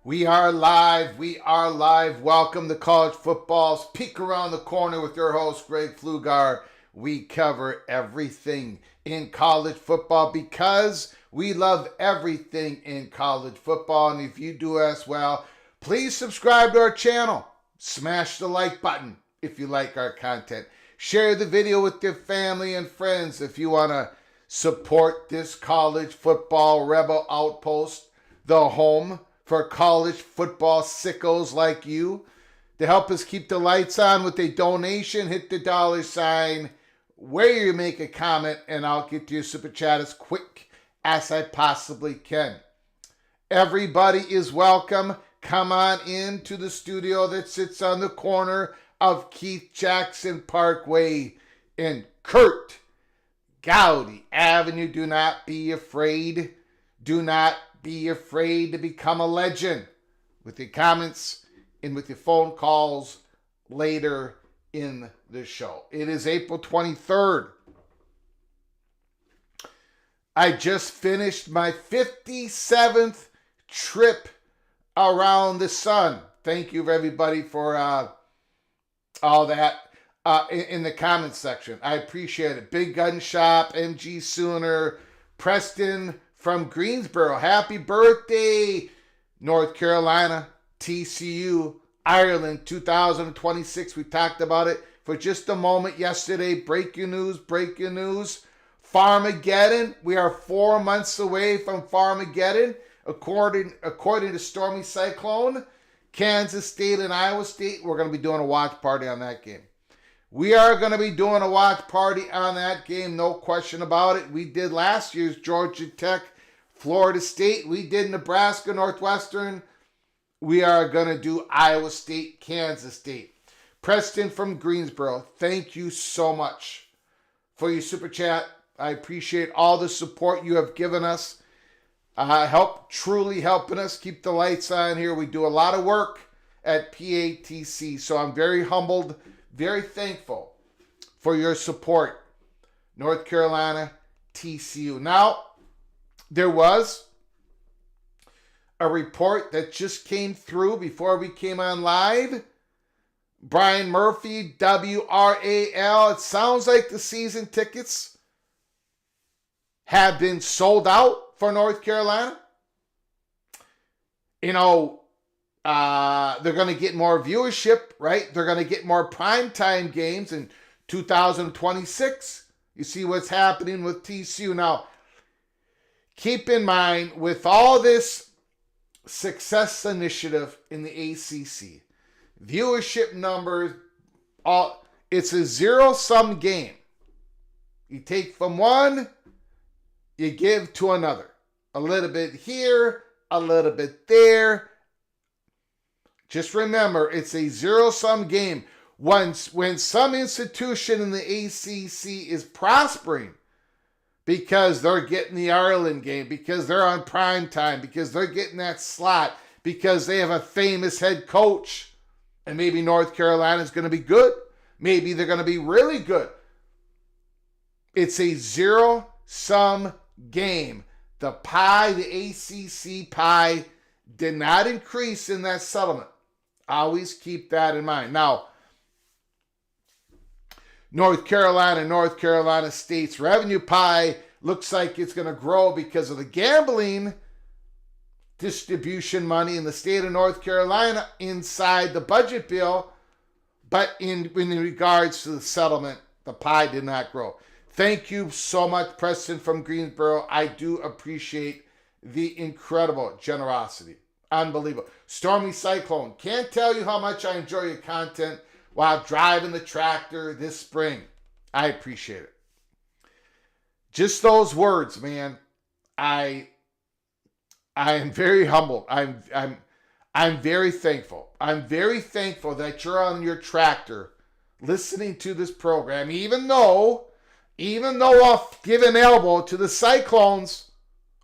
We are live. We are live. Welcome to College Football's Peek Around the Corner with your host, Greg Pflugar. We cover everything in college football because we love everything in college football. And if you do as well, please subscribe to our channel. Smash the like button if you like our content. Share the video with your family and friends if you want to support this college football rebel outpost, the home for college football sickos like you. To help us keep the lights on with a donation, hit the $sign where you make a comment, and I'll get to your super chat as quick as I possibly can. Everybody is welcome. Come on into the studio that sits on the corner of Keith Jackson Parkway and Kurt Gowdy Avenue. Do not be afraid. Do not be afraid to become a legend with your comments and with your phone calls later in the show. It is April 23rd. I just finished my 57th trip around the sun. Thank you, everybody, for all that in the comments section. I appreciate it. Big Gun Shop, MG Sooner, Preston from Greensboro, happy birthday, North Carolina, TCU, Ireland, 2026. We talked about it for just a moment yesterday. Breaking news. Farmageddon. We are 4 months away from Farmageddon, according to Stormy Cyclone. Kansas State and Iowa State, we're going to be doing a watch party on that game. We are going to be doing a watch party on that game, no question about it. We did last year's Georgia Tech, Florida State. We did Nebraska, Northwestern. We are going to do Iowa State, Kansas State. Preston from Greensboro, thank you so much for your super chat. I appreciate all the support you have given us. Truly helping us keep the lights on here. We do a lot of work at PATC, so I'm very humbled, very thankful for your support. North Carolina, TCU. Now, there was a report that just came through before we came on live. Brian Murphy, WRAL. It sounds like the season tickets have been sold out for North Carolina. You know, they're going to get more viewership, right? They're going to get more primetime games in 2026. You see what's happening with TCU. Now, keep in mind, with all this success initiative in the ACC, viewership numbers, it's a zero-sum game. You take from one, you give to another. A little bit here, a little bit there. Just remember, it's a zero-sum game. When some institution in the ACC is prospering because they're getting the Ireland game, because they're on prime time, because they're getting that slot, because they have a famous head coach, and maybe North Carolina is going to be good, maybe they're going to be really good. It's a zero-sum game. The pie, the ACC pie, did not increase in that settlement. Always keep that in mind. Now, North Carolina State's revenue pie looks like it's going to grow because of the gambling distribution money in the state of North Carolina inside the budget bill. But in regards to the settlement, the pie did not grow. Thank you so much, Preston from Greensboro. I do appreciate the incredible generosity. Unbelievable. Stormy Cyclone. Can't tell you how much I enjoy your content while driving the tractor this spring. I appreciate it. Just those words, man. I am very humbled. I'm very thankful. I'm very thankful that you're on your tractor listening to this program, even though I'll give an elbow to the Cyclones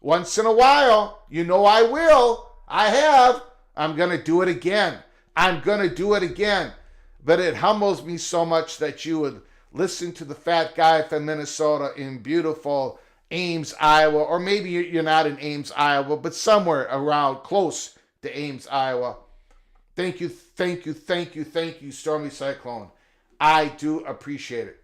once in a while. You know I will. I have. I'm going to do it again. But it humbles me so much that you would listen to the fat guy from Minnesota in beautiful Ames, Iowa. Or maybe you're not in Ames, Iowa, but somewhere around close to Ames, Iowa. Thank you, Stormy Cyclone. I do appreciate it.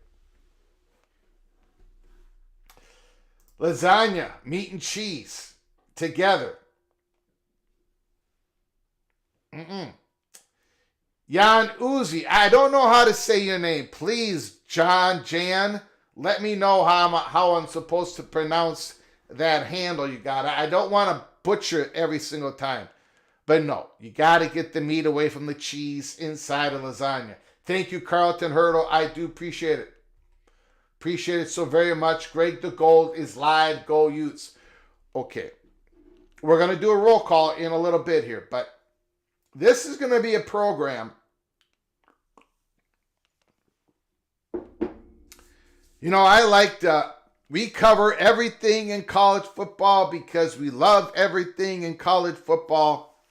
Lasagna, meat and cheese, together. Jan Uzi, I don't know how to say your name. Please, Jan, let me know how I'm supposed to pronounce that handle you got. I don't want to butcher it every single time. But no, you got to get the meat away from the cheese inside of lasagna. Thank you, Carlton Hurdle. I do appreciate it. Appreciate it so very much. Greg the Gold is live. Go Utes. Okay. We're going to do a roll call in a little bit here, but this is going to be a program. You know, we cover everything in college football because we love everything in college football.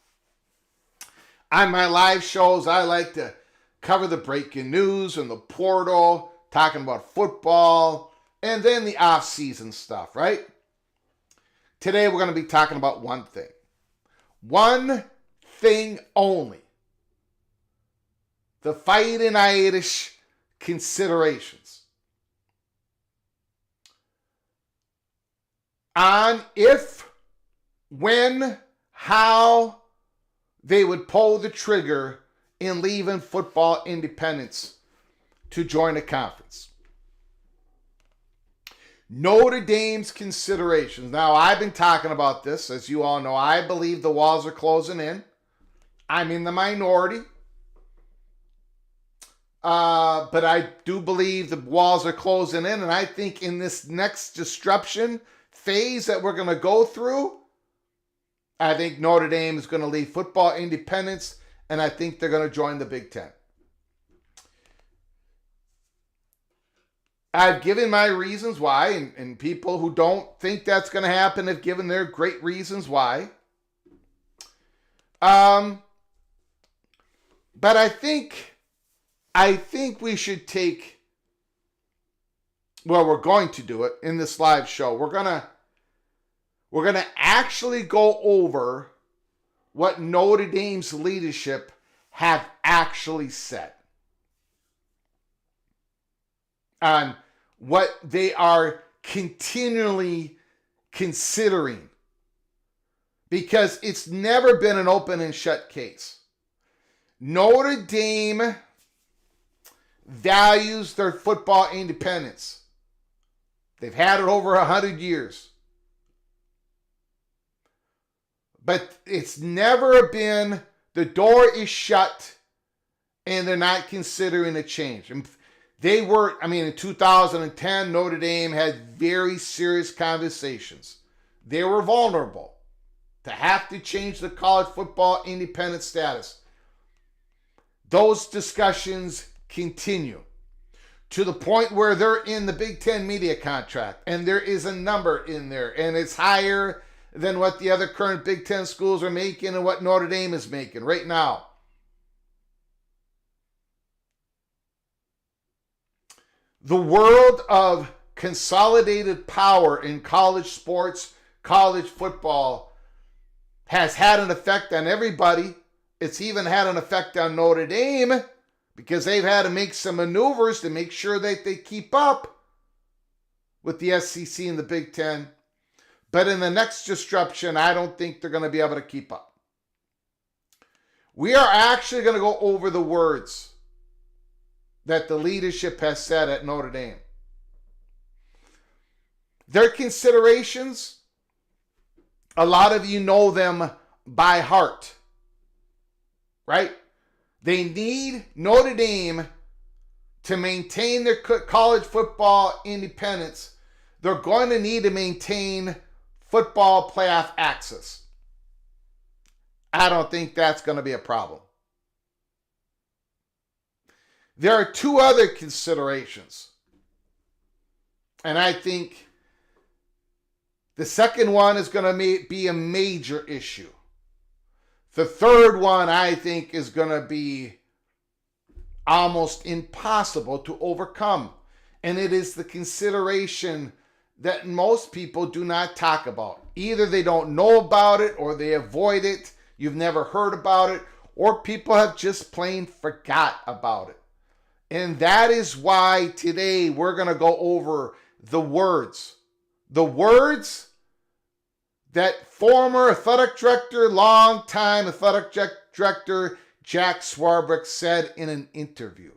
On my live shows, I like to cover the breaking news and the portal, talking about football, and then the off-season stuff, right? Today, we're going to be talking about one thing. One thing only. The Fighting Irish considerations. On if, when, how they would pull the trigger in leaving football independence to join a conference. Notre Dame's considerations. Now, I've been talking about this. As you all know, I believe the walls are closing in. I'm in the minority. But I do believe the walls are closing in. And I think in this next disruption phase that we're going to go through, I think Notre Dame is going to leave football independence. And I think they're going to join the Big Ten. I've given my reasons why, and people who don't think that's going to happen have given their great reasons why. But I think we should take, well, we're going to do it in this live show. We're gonna actually go over what Notre Dame's leadership have actually said on what they are continually considering, because it's never been an open and shut case. Notre Dame values their football independence. They've had it over 100 years. But it's never been, the door is shut and they're not considering a change. And they were, in 2010, Notre Dame had very serious conversations. They were vulnerable to have to change the college football independent status. Those discussions continue to the point where they're in the Big Ten media contract, and there is a number in there, and it's higher than what the other current Big Ten schools are making and what Notre Dame is making right now. The world of consolidated power in college sports, college football, has had an effect on everybody. It's even had an effect on Notre Dame because they've had to make some maneuvers to make sure that they keep up with the SEC and the Big Ten. But in the next disruption, I don't think they're going to be able to keep up. We are actually going to go over the words that the leadership has said at Notre Dame. Their considerations, a lot of you know them by heart, right? They need Notre Dame to maintain their college football independence. They're going to need to maintain football playoff access. I don't think that's going to be a problem. There are two other considerations. And I think the second one is going to be a major issue. The third one, I think, is going to be almost impossible to overcome. And it is the consideration that most people do not talk about. Either they don't know about it or they avoid it. You've never heard about it, or people have just plain forgot about it. And that is why today we're going to go over the words. The words that former athletic director, longtime athletic director Jack Swarbrick said in an interview.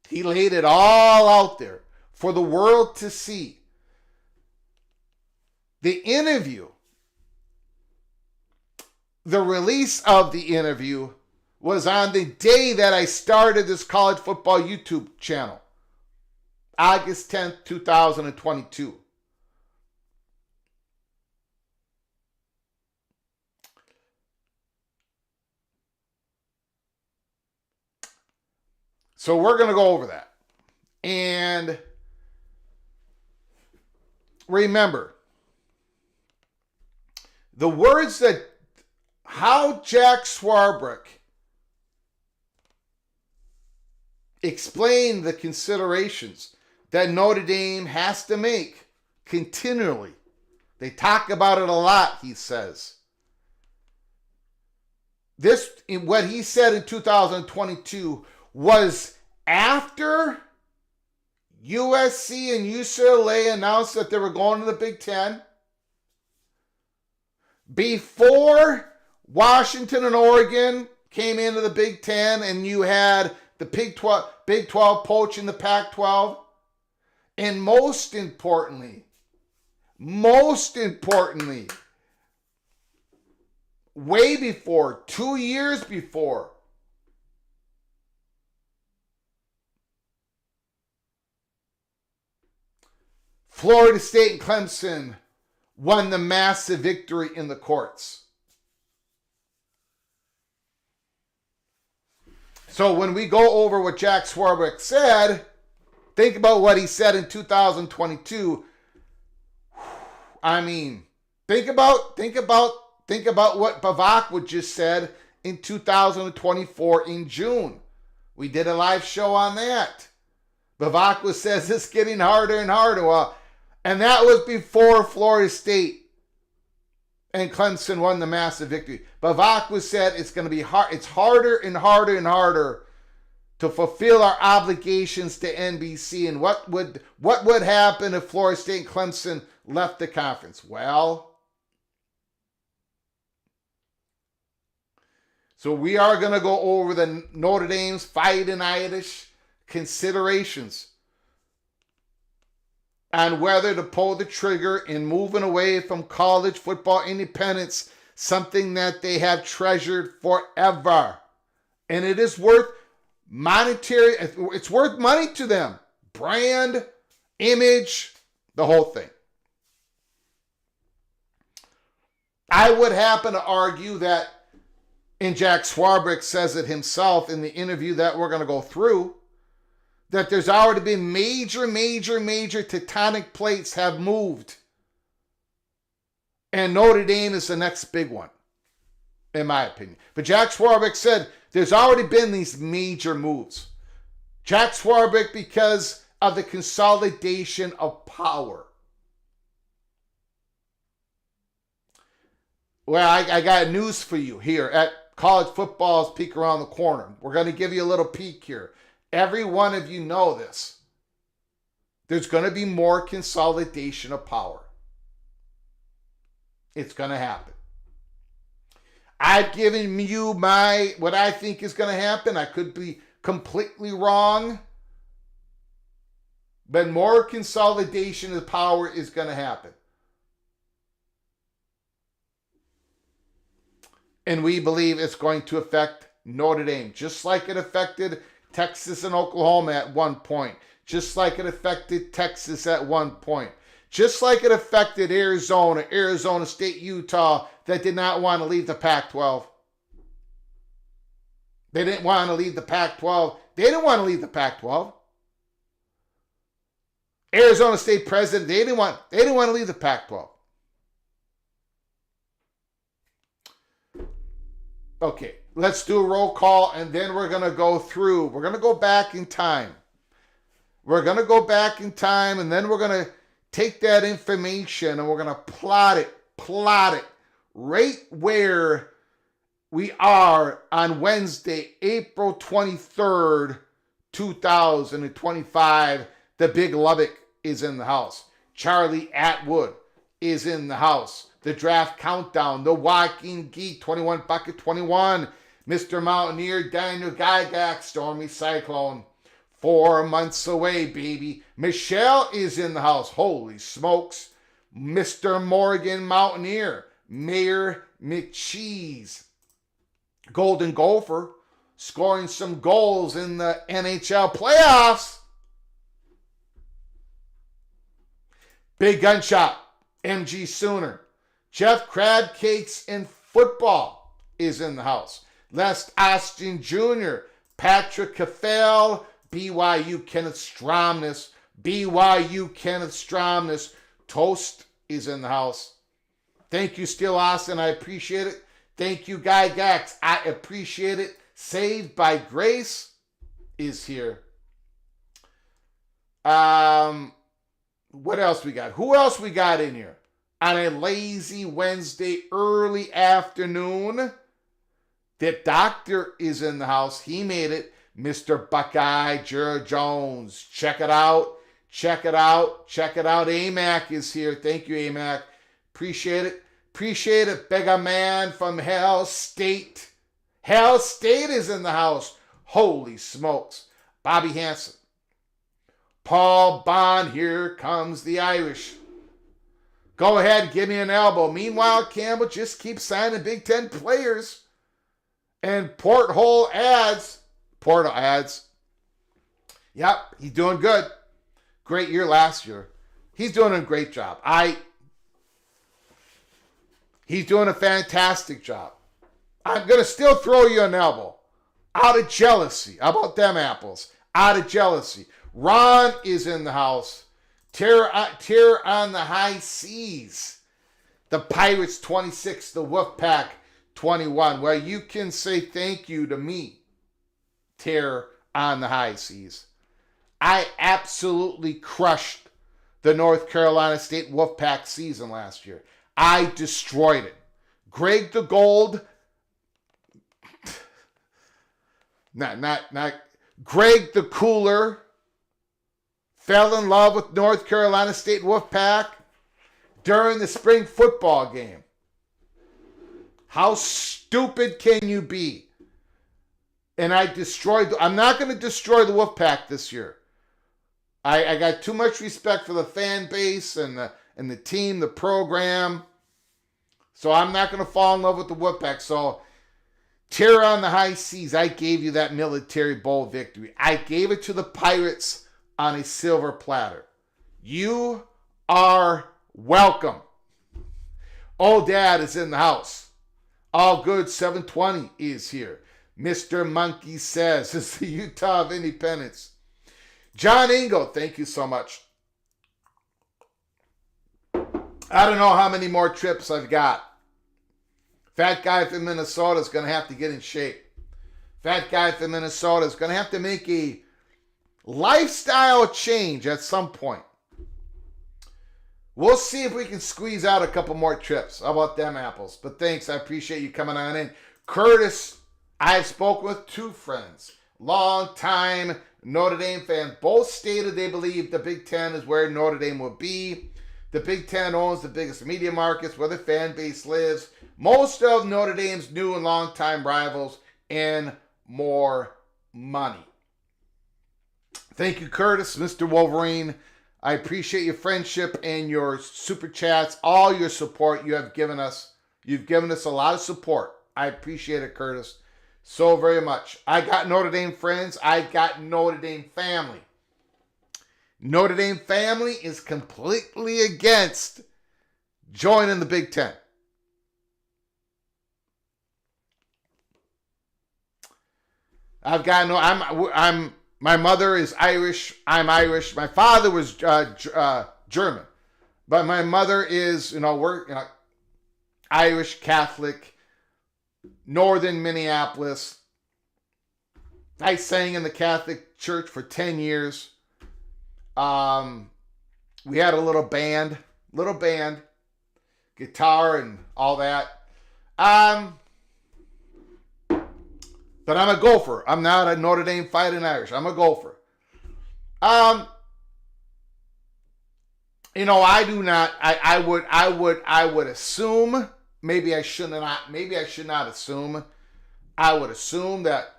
He laid it all out there for the world to see. The interview, the release of the interview was on the day that I started this college football YouTube channel, August 10th, 2022. So we're going to go over that. And remember, the words that, how Jack Swarbrick explained the considerations that Notre Dame has to make continually. They talk about it a lot, he says. This, what he said in 2022, was after USC and UCLA announced that they were going to the Big Ten, before Washington and Oregon came into the Big Ten, and you had the Big 12 poaching the Pac-12, and most importantly, way before, 2 years before, Florida State and Clemson won the massive victory in the courts. So when we go over what Jack Swarbrick said, think about what he said in 2022. I mean, think about what Bavak just said in 2024 in June. We did a live show on that. Bavak says it's getting harder and harder. Well, and that was before Florida State and Clemson won the massive victory. Bavak said it's going to be hard. It's harder and harder and harder to fulfill our obligations to NBC. And what would happen if Florida State and Clemson left the conference? Well, so we are going to go over the Notre Dame's Fighting-itis considerations on whether to pull the trigger in moving away from college football independence, something that they have treasured forever. And it is worth monetary, it's worth money to them. Brand, image, the whole thing. I would happen to argue that, and Jack Swarbrick says it himself in the interview that we're going to go through, that there's already been major tectonic plates have moved. And Notre Dame is the next big one, in my opinion. But Jack Swarbrick said there's already been these major moves. Jack Swarbrick, because of the consolidation of power. Well, I got news for you here at College Football's Peek Around the Corner. We're going to give you a little peek here. Every one of you know this. There's going to be more consolidation of power. It's going to happen. I've given you what I think is going to happen. I could be completely wrong. But more consolidation of power is going to happen. And we believe it's going to affect Notre Dame, just like it affected Texas and Oklahoma at one point, just like it affected Texas at one point, just like it affected Arizona State, Utah, that did not want to leave the Pac-12. They didn't want to leave the Pac-12. They didn't want to leave the Pac-12. Arizona State president, they didn't want to leave the Pac-12. Okay, let's do a roll call, and then we're going to go through. We're going to go back in time. We're going to go back in time, and then we're going to take that information, and we're going to plot it right where we are on Wednesday, April 23rd, 2025. The Big Lubbock is in the house. Charlie Atwood is in the house. The Draft Countdown, The Walking Geek, 21 Bucket 21, Mr. Mountaineer, Daniel Gygax, Stormy Cyclone, 4 months away, baby. Michelle is in the house. Holy smokes. Mr. Morgan Mountaineer, Mayor McCheese, Golden Gopher, scoring some goals in the NHL playoffs. Big Gunshot, MG Sooner. Jeff Crabcakes in football is in the house. Les Austin Jr., Patrick Caffell, BYU Kenneth Stromness, Toast is in the house. Thank you, Steel Austin. I appreciate it. Thank you, Guy Gax. I appreciate it. Saved by Grace is here. What else we got? Who else we got in here? On a lazy Wednesday early afternoon, the doctor is in the house. He made it. Mr. Buckeye, Jared Jones. Check it out. AMAC is here. Thank you, AMAC. Appreciate it. Bigger man from Hell State. Hell State is in the house. Holy smokes. Bobby Hansen. Paul Bond, here comes the Irish. Go ahead, give me an elbow. Meanwhile, Campbell just keeps signing Big Ten players. And Portal adds. Yep, he's doing good. Great year last year. He's doing a great job. He's doing a fantastic job. I'm going to still throw you an elbow. Out of jealousy. How about them apples? Out of jealousy. Ron is in the house. Terror on the high seas. The Pirates 26, the Wolfpack 21. Well, you can say thank you to me. Terror on the high seas. I absolutely crushed the North Carolina State Wolfpack season last year. I destroyed it. Greg the Gold. Not Greg the Cooler fell in love with North Carolina State Wolfpack during the spring football game. How stupid can you be? And I'm not going to destroy the Wolfpack this year. I got too much respect for the fan base and the team, the program. So I'm not going to fall in love with the Wolfpack. So terror on the high seas, I gave you that Military Bowl victory. I gave it to the Pirates on a silver platter. You are welcome. Old Dad is in the house. All good 720 is here. Mr. Monkey says, it's the Utah of Independence. John Ingo, thank you so much. I don't know how many more trips I've got. Fat guy from Minnesota is going to have to get in shape. Fat guy from Minnesota is going to have to make a lifestyle change at some point. We'll see if we can squeeze out a couple more trips. How about them apples? But thanks, I appreciate you coming on in. Curtis, I've spoken with two friends, long-time Notre Dame fans. Both stated they believe the Big Ten is where Notre Dame will be. The Big Ten owns the biggest media markets where the fan base lives. Most of Notre Dame's new and longtime rivals, and more money. Thank you, Curtis, Mr. Wolverine. I appreciate your friendship and your super chats, all your support you have given us. You've given us a lot of support. I appreciate it, Curtis, so very much. I got Notre Dame friends. I got Notre Dame family. Notre Dame family is completely against joining the Big Ten. My mother is Irish. I'm Irish. My father was German, but my mother is, we're Irish Catholic, Northern Minneapolis. I sang in the Catholic Church for 10 years. We had a little band, guitar and all that. But I'm a Gopher. I'm not a Notre Dame Fighting Irish. I'm a Gopher. I do not. I would assume. Maybe I should not assume. I would assume that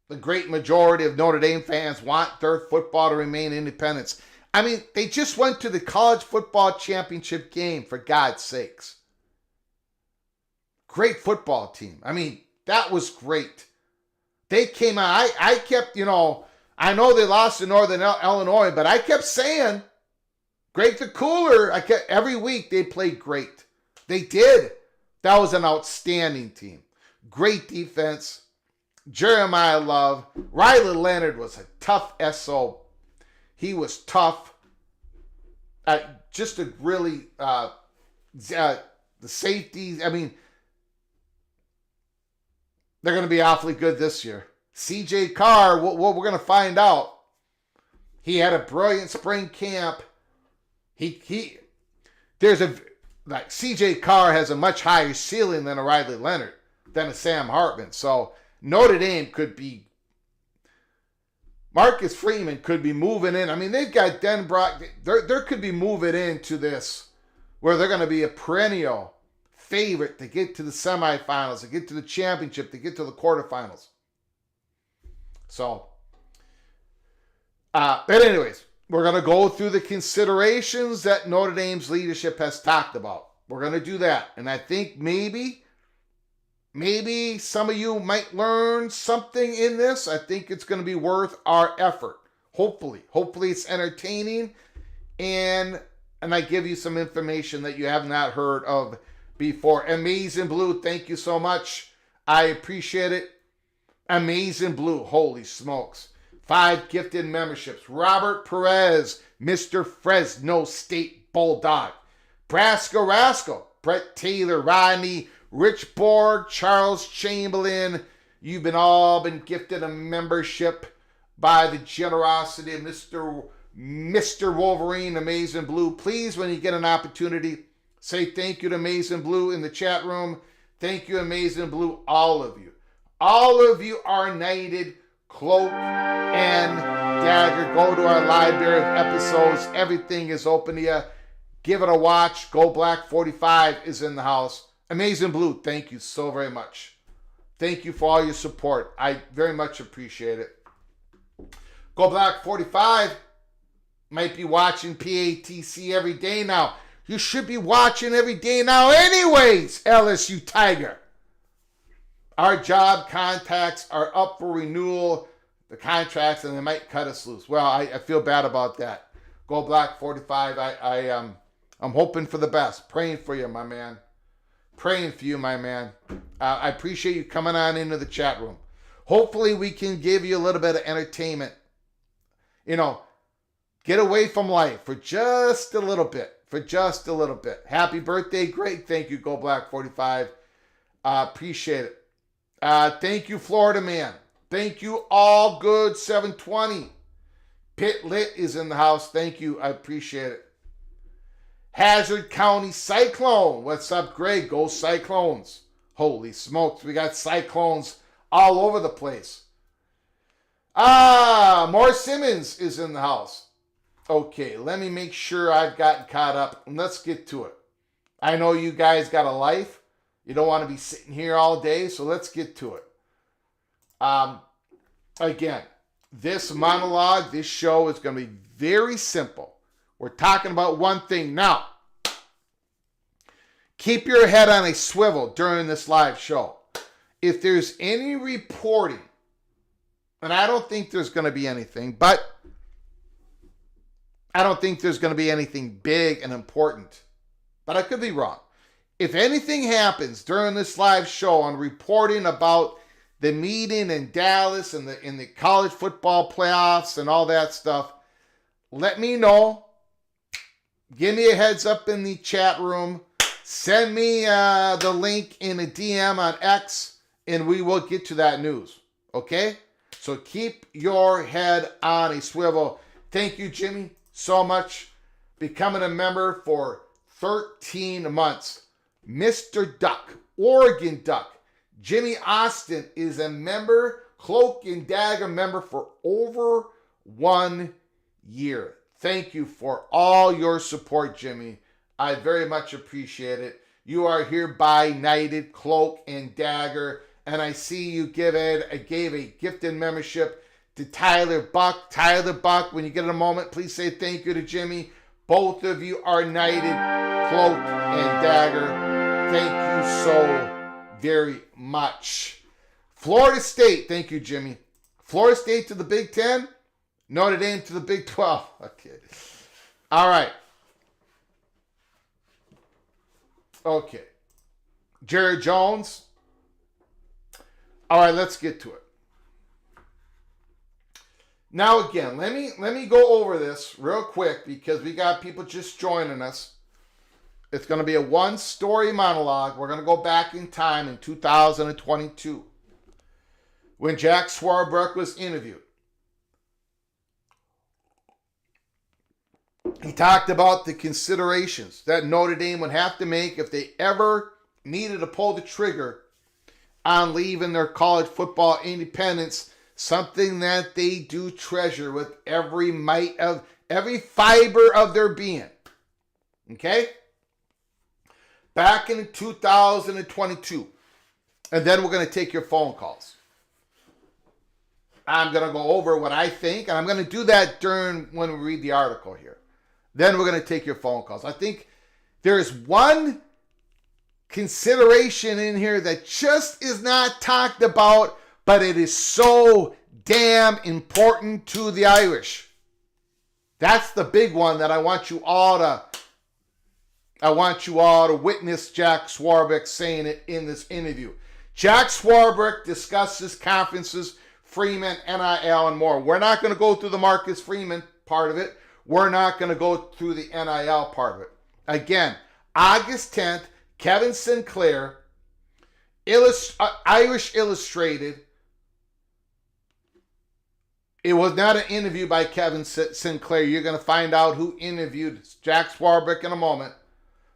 the great majority of Notre Dame fans want their football to remain independent. I mean, they just went to the college football championship game, for God's sakes. Great football team. I mean, that was great. They came out. I kept, I know they lost to Northern Illinois, but I kept saying, Greg the Cooler, every week they played great. They did. That was an outstanding team. Great defense. Jeremiah Love. Riley Leonard was a tough SO. He was tough. Just a really, the safeties, they're going to be awfully good this year. CJ Carr, what we're going to find out. He had a brilliant spring camp. CJ Carr has a much higher ceiling than a Riley Leonard, than a Sam Hartman. So Notre Dame could be, Marcus Freeman could be moving in. They've got Den Brock. There could be moving into this where they're going to be a perennial favorite to get to the semifinals, to get to the championship, to get to the quarterfinals. So, but anyways, we're going to go through the considerations that Notre Dame's leadership has talked about. We're going to do that. And I think maybe some of you might learn something in this. I think it's going to be worth our effort. Hopefully it's entertaining, and I give you some information that you have not heard of before. Amazing Blue, thank you so much. I appreciate it. Amazing Blue, holy smokes. 5 gifted memberships. Robert Perez, Mr. Fresno State Bulldog. Brasco Rascal, Brett Taylor, Rodney, Rich Borg, Charles Chamberlain. You've all been gifted a membership by the generosity of Mr. Wolverine, Amazing Blue. Please, when you get an opportunity, say thank you to Amazing Blue in the chat room. Thank you, Amazing Blue, all of you. All of you are knighted, cloak, and dagger. Go to our library of episodes. Everything is open to you. Give it a watch. Go Black 45 is in the house. Amazing Blue, thank you so very much. Thank you for all your support. I very much appreciate it. Go Black 45 might be watching PATC every day now. You should be watching every day now anyways, LSU Tiger. Our job contacts are up for renewal, the contracts, and they might cut us loose. Well, I feel bad about that. Go Black 45. I'm hoping for the best. Praying for you, my man. Praying for you, my man. I appreciate you coming on into the chat room. Hopefully we can give you a little bit of entertainment. You know, get away from life for just a little bit. For just a little bit. Happy birthday, Greg. Thank you, Go Black 45. Appreciate it. Thank you, Florida man. Thank you, All Good 720. Pit Lit is in the house. Thank you. I appreciate it. Hazard County Cyclone. What's up, Greg? Go Cyclones. Holy smokes. We got Cyclones all over the place. More Simmons is in the house. Okay, let me make sure I've gotten caught up. Let's get to it. I know you guys got a life. You don't want to be sitting here all day, so let's get to it. Again, this monologue, this show is going to be very simple. We're talking about one thing now. Keep your head on a swivel during this live show. If there's any reporting, and I don't think there's going to be anything, but I don't think there's going to be anything big and important, but I could be wrong. If anything happens during this live show on reporting about the meeting in Dallas and in the college football playoffs and all that stuff, let me know. Give me a heads up in the chat room. Send me the link in a DM on X, and we will get to that news. Okay? So keep your head on a swivel. Thank you, Jimmy, so much. Becoming a member for 13 months. Mr. Duck, Oregon Duck. Jimmy Austin is a member, Cloak and Dagger member for over 1 year. Thank you for all your support, Jimmy. I very much appreciate it. You are hereby knighted, Cloak and Dagger. And I see you gave a gifted membership to Tyler Buck. Tyler Buck, when you get a moment, please say thank you to Jimmy. Both of you are knighted, Cloak and Dagger. Thank you so very much. Florida State, thank you, Jimmy. Florida State to the Big Ten. Notre Dame to the Big 12. Okay. All right. Okay. Jerry Jones. All right, let's get to it. Now again, let me go over this real quick because we got people just joining us. It's going to be a one-story monologue. We're going to go back in time in 2022 when Jack Swarbrick was interviewed. He talked about the considerations that Notre Dame would have to make if they ever needed to pull the trigger on leaving their college football independence, something that they do treasure with every might of every fiber of their being. Okay? Back in 2022. And then we're going to take your phone calls. I'm going to go over what I think, and I'm going to do that when we read the article here. Then we're going to take your phone calls. I think there's one consideration in here that just is not talked about, but it is so damn important to the Irish. That's the big one that I want you all to witness Jack Swarbrick saying it in this interview. Jack Swarbrick discusses conferences, Freeman, NIL, and more. We're not going to go through the Marcus Freeman part of it. We're not going to go through the NIL part of it. Again, August 10th, Kevin Sinclair, Irish Illustrated. It was not an interview by Kevin Sinclair. You're going to find out who interviewed Jack Swarbrick in a moment.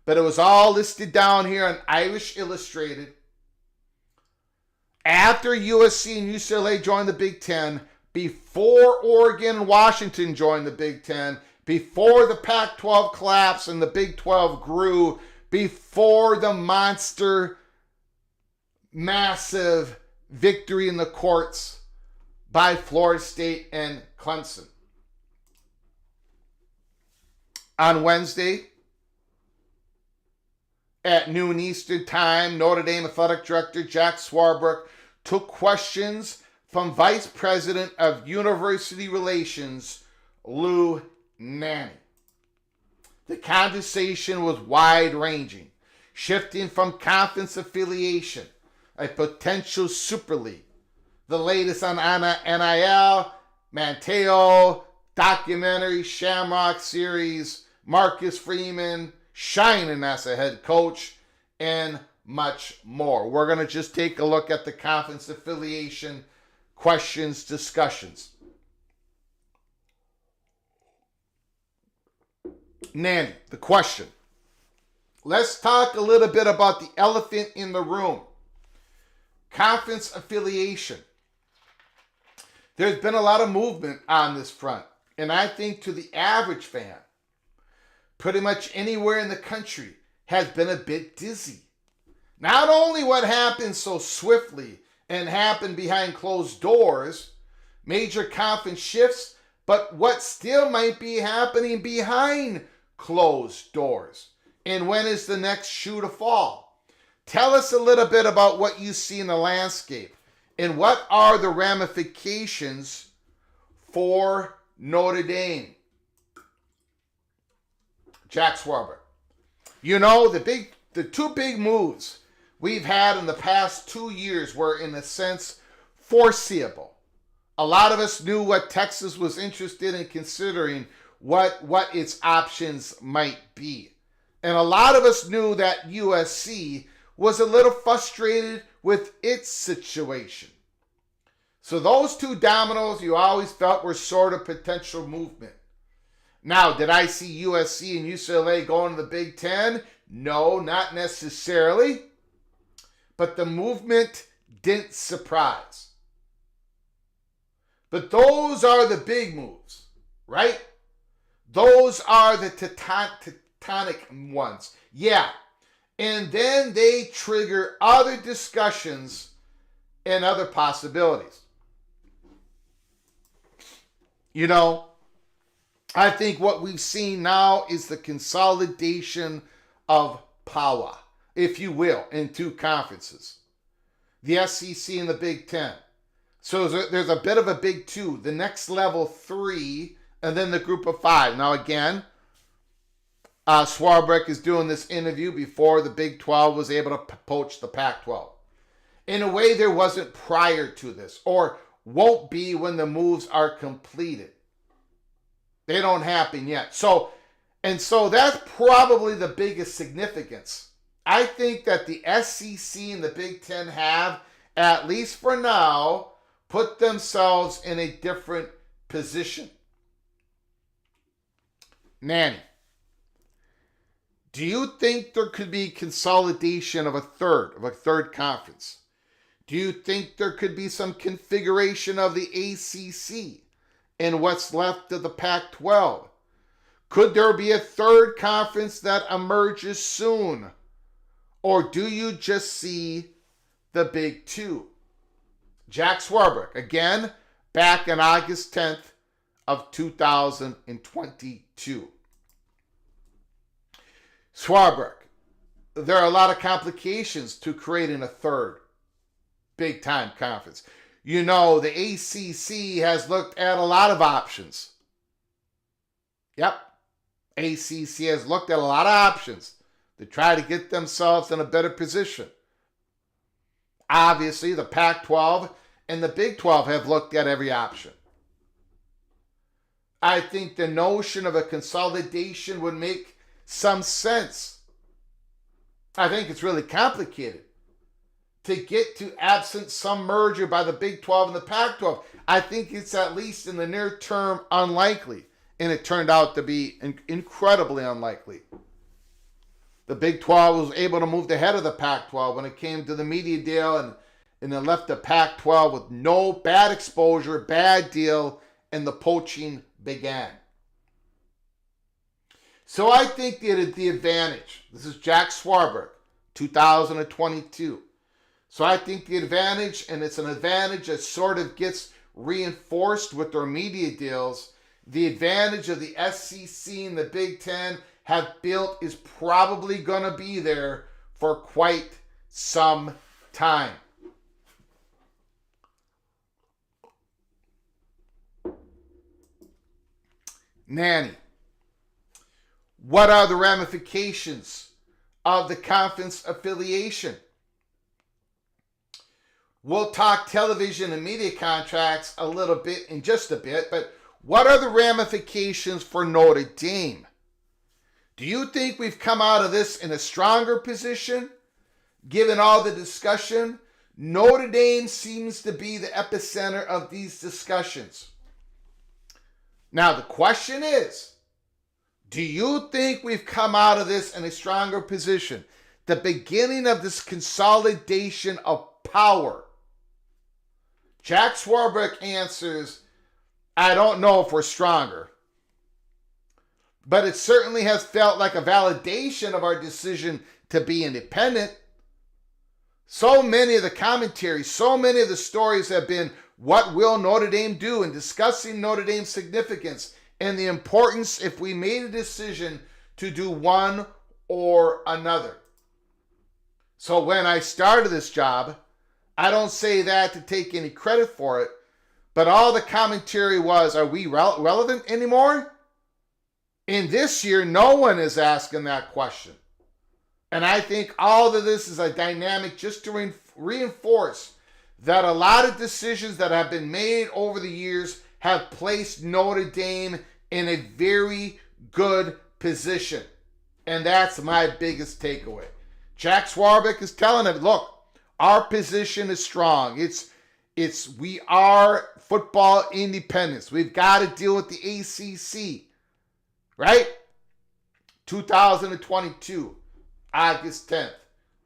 But it was all listed down here on Irish Illustrated. After USC and UCLA joined the Big Ten, before Oregon and Washington joined the Big Ten, before the Pac-12 collapsed and the Big 12 grew, before the monster, massive victory in the courts by Florida State and Clemson. On Wednesday, at noon Eastern Time, Notre Dame Athletic Director Jack Swarbrick took questions from Vice President of University Relations, Lou Nanne. The conversation was wide-ranging, shifting from conference affiliation, a potential Super League, the latest on NIL, Mateo, documentary, Shamrock series, Marcus Freeman, shining as a head coach, and much more. We're going to just take a look at the conference affiliation questions, discussions. Nanny, the question. Let's talk a little bit about the elephant in the room. Conference affiliation. There's been a lot of movement on this front. And I think to the average fan, pretty much anywhere in the country, has been a bit dizzy. Not only what happened so swiftly and happened behind closed doors, major conference shifts, but what still might be happening behind closed doors. And when is the next shoe to fall? Tell us a little bit about what you see in the landscape and what are the ramifications for Notre Dame. Jack Swarbrick. You know, the two big moves we've had in the past 2 years were, in a sense, foreseeable. A lot of us knew what Texas was interested in considering, what its options might be. And a lot of us knew that USC was a little frustrated with its situation. So those two dominoes you always felt were sort of potential movement. Now, did I see USC and UCLA going to the Big Ten? No, not necessarily. But the movement didn't surprise. But those are the big moves, right? Those are the tectonic ones. Yeah. And then they trigger other discussions and other possibilities. You know, I think what we've seen now is the consolidation of power, if you will, in two conferences. The SEC and the Big Ten. So there's a bit of a Big Two, the next level 3, and then the group of 5. Now again, Swarbrick is doing this interview before the Big 12 was able to poach the Pac-12. In a way there wasn't prior to this, or won't be when the moves are completed. They don't happen yet. So that's probably the biggest significance. I think that the SEC and the Big Ten have, at least for now, put themselves in a different position. Nanny, do you think there could be consolidation of a third conference? Do you think there could be some configuration of the ACC and what's left of the Pac-12? Could there be a third conference that emerges soon? Or do you just see the Big Two? Jack Swarbrick, again, back on August 10th of 2022. Swarbrick, there are a lot of complications to creating a third big-time conference. You know, the ACC has looked at a lot of options. Yep. ACC has looked at a lot of options to try to get themselves in a better position. Obviously, the Pac-12 and the Big 12 have looked at every option. I think the notion of a consolidation would make some sense. I think it's really complicated to get to, absent some merger by the Big 12 and the Pac-12. I think it's at least in the near term unlikely, and it turned out to be incredibly unlikely. The Big 12 was able to move ahead of the Pac-12 when it came to the media deal, and it left the Pac-12 with no bad exposure, bad deal, and the poaching began. So I think that the advantage, this is Jack Swarbrick, 2022. So I think the advantage, and it's an advantage that sort of gets reinforced with their media deals, the advantage of the SEC and the Big Ten have built is probably going to be there for quite some time. Nanny, what are the ramifications of the conference affiliation? We'll talk television and media contracts a little bit in just a bit, but what are the ramifications for Notre Dame? Do you think we've come out of this in a stronger position? Given all the discussion, Notre Dame seems to be the epicenter of these discussions. Now, the question is, do you think we've come out of this in a stronger position? The beginning of this consolidation of power. Jack Swarbrick answers, I don't know if we're stronger. But it certainly has felt like a validation of our decision to be independent. So many of the commentaries, so many of the stories have been, what will Notre Dame do, and discussing Notre Dame's significance and the importance if we made a decision to do one or another. So when I started this job, I don't say that to take any credit for it, but all the commentary was, are we relevant anymore? In this year, no one is asking that question. And I think all of this is a dynamic just to reinforce that a lot of decisions that have been made over the years have placed Notre Dame in a very good position. And that's my biggest takeaway. Jack Swarbrick is telling it, look, our position is strong. We are football independence. We've got to deal with the ACC. Right? 2022, August 10th,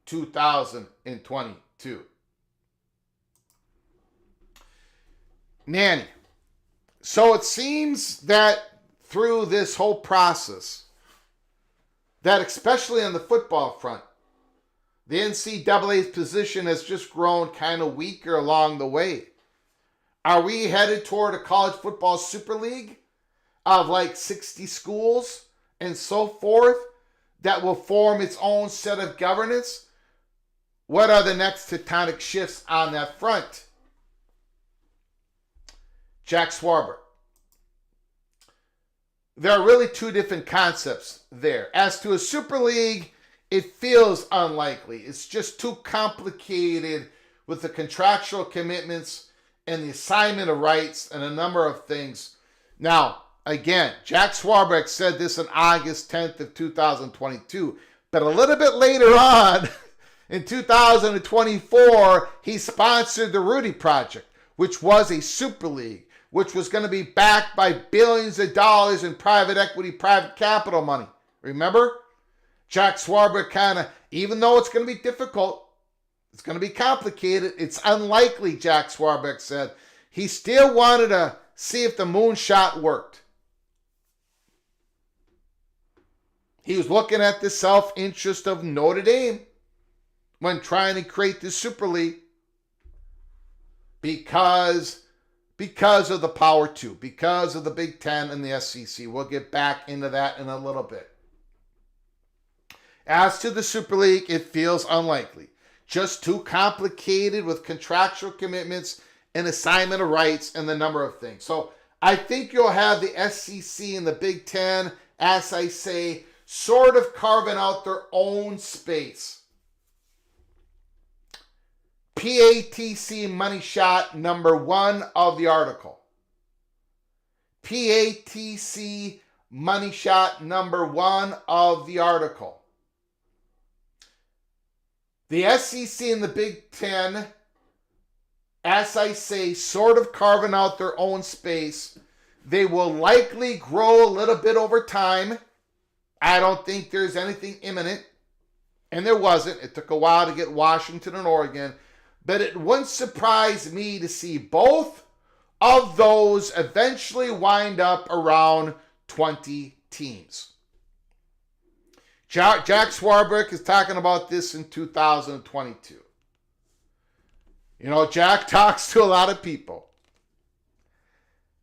2022. Nanny. So it seems that through this whole process, that especially on the football front, the NCAA's position has just grown kind of weaker along the way. Are we headed toward a college football super league of like 60 schools and so forth that will form its own set of governance? What are the next tectonic shifts on that front? Jack Swarbrick. There are really two different concepts there. As to a super league, it feels unlikely. It's just too complicated with the contractual commitments and the assignment of rights and a number of things. Now, again, Jack Swarbrick said this on August 10th of 2022, but a little bit later on, in 2024, he sponsored the Rudy Project, which was a super league, which was going to be backed by billions of dollars in private equity, private capital money. Remember? Jack Swarbrick kind of, even though it's going to be difficult, it's going to be complicated, it's unlikely, Jack Swarbrick said, he still wanted to see if the moonshot worked. He was looking at the self-interest of Notre Dame when trying to create this Super League because of the Power 2, because of the Big Ten and the SEC. We'll get back into that in a little bit. As to the Super League, it feels unlikely. Just too complicated with contractual commitments and assignment of rights and the number of things. So I think you'll have the SEC and the Big Ten, as I say, sort of carving out their own space. PATC money shot number 1 of the article. PATC money shot number 1 of the article. The SEC and the Big Ten, as I say, sort of carving out their own space. They will likely grow a little bit over time. I don't think there's anything imminent. And there wasn't. It took a while to get Washington and Oregon. But it wouldn't surprise me to see both of those eventually wind up around 20 teams. Jack Swarbrick is talking about this in 2022. You know, Jack talks to a lot of people.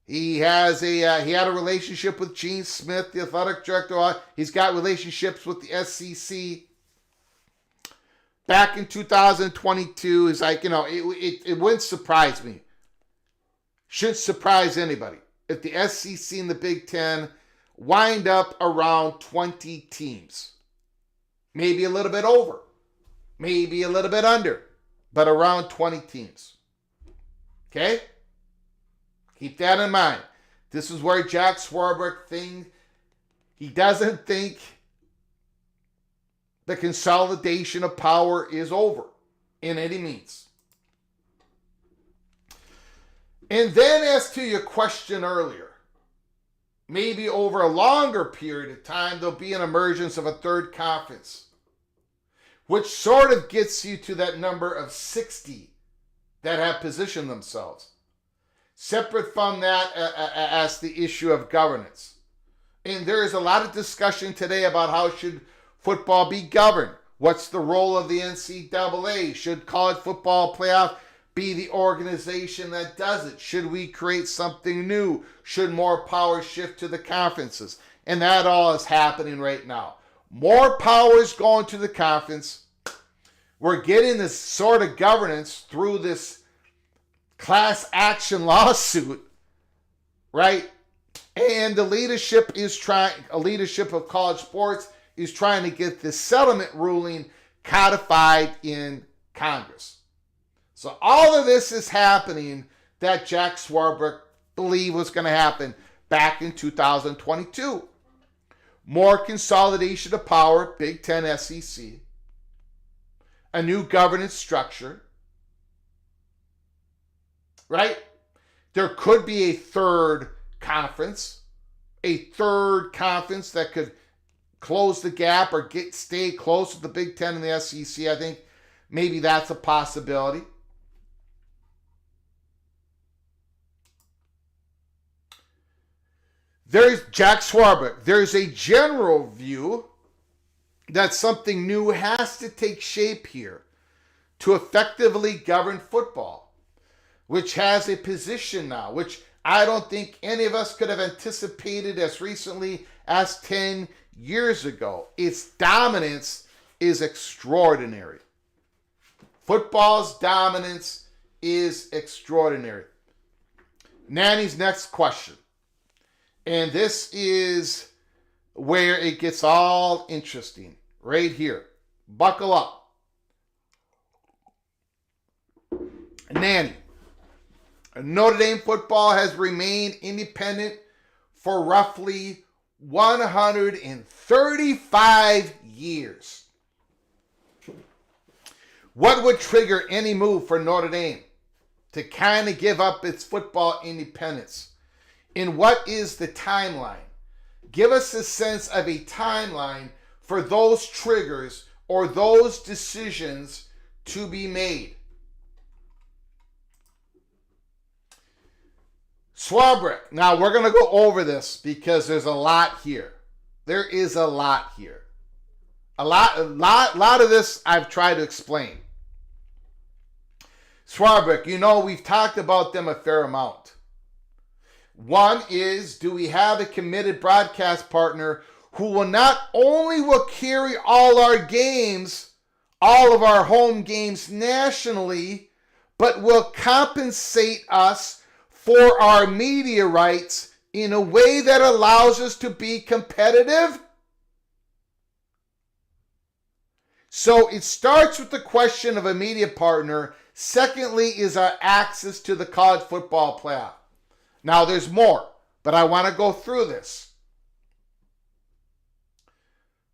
He had a relationship with Gene Smith, the athletic director. He's got relationships with the SEC. Back in 2022, it's like, you know, it wouldn't surprise me. Shouldn't surprise anybody if the SEC and the Big Ten wind up around 20 teams. Maybe a little bit over. Maybe a little bit under. But around 20 teams. Okay? Keep that in mind. This is where Jack Swarbrick thinks he doesn't think the consolidation of power is over in any means. And then as to your question earlier, maybe over a longer period of time, there'll be an emergence of a third conference, which sort of gets you to that number of 60 that have positioned themselves. Separate from that as the issue of governance. And there is a lot of discussion today about how should football be governed. What's the role of the NCAA? Should college football playoff be the organization that does it? Should we create something new? Should more power shift to the conferences? And that all is happening right now. More power is going to the conference. We're getting this sort of governance through this class action lawsuit, right? And the leadership of college sports is trying to get this settlement ruling codified in Congress. So all of this is happening that Jack Swarbrick believed was going to happen back in 2022. More consolidation of power, Big Ten, SEC. A new governance structure. Right? There could be a third conference that could close the gap or stay close to the Big Ten and the SEC. I think maybe that's a possibility. There's Jack Swarbrick. There's a general view that something new has to take shape here to effectively govern football, which has a position now, which I don't think any of us could have anticipated as recently as 10 years ago. Its dominance is extraordinary. Football's dominance is extraordinary. Nanny's next question. And this is where it gets all interesting. Right here. Buckle up. Nanny. Notre Dame football has remained independent for roughly 135 years. What would trigger any move for Notre Dame to kind of give up its football independence? And what is the timeline? Give us a sense of a timeline for those triggers or those decisions to be made. Swarbrick. Now, we're going to go over this because there's a lot here. There is a lot here. A lot of this I've tried to explain. Swarbrick, you know, we've talked about them a fair amount. One is, do we have a committed broadcast partner who will not only will carry all our games, all of our home games nationally, but will compensate us for our media rights in a way that allows us to be competitive? So it starts with the question of a media partner Secondly is our access to the college football playoff. Now there's more, but I want to go through this.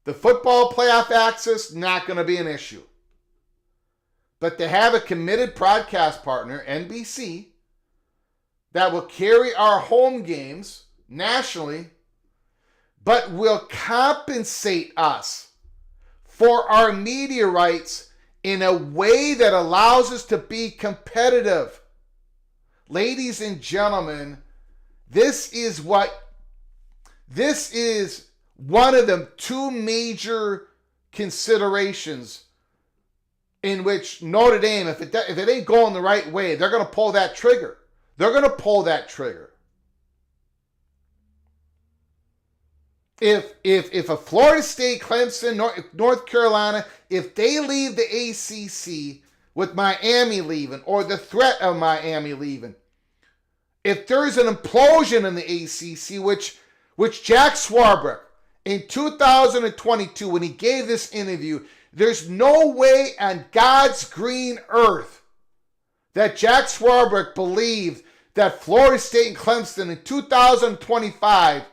The football playoff access, not going to be an issue. But to have a committed broadcast partner, NBC, that will carry our home games nationally, but will compensate us for our media rights in a way that allows us to be competitive. Ladies and gentlemen, this is one of the two major considerations in which Notre Dame, if it ain't going the right way, they're going to pull that trigger. They're going to pull that trigger. If a Florida State, Clemson, North Carolina, if they leave the ACC with Miami leaving or the threat of Miami leaving, if there's an implosion in the ACC, which Jack Swarbrick in 2022, when he gave this interview, there's no way on God's green earth that Jack Swarbrick believed that Florida State and Clemson in 2025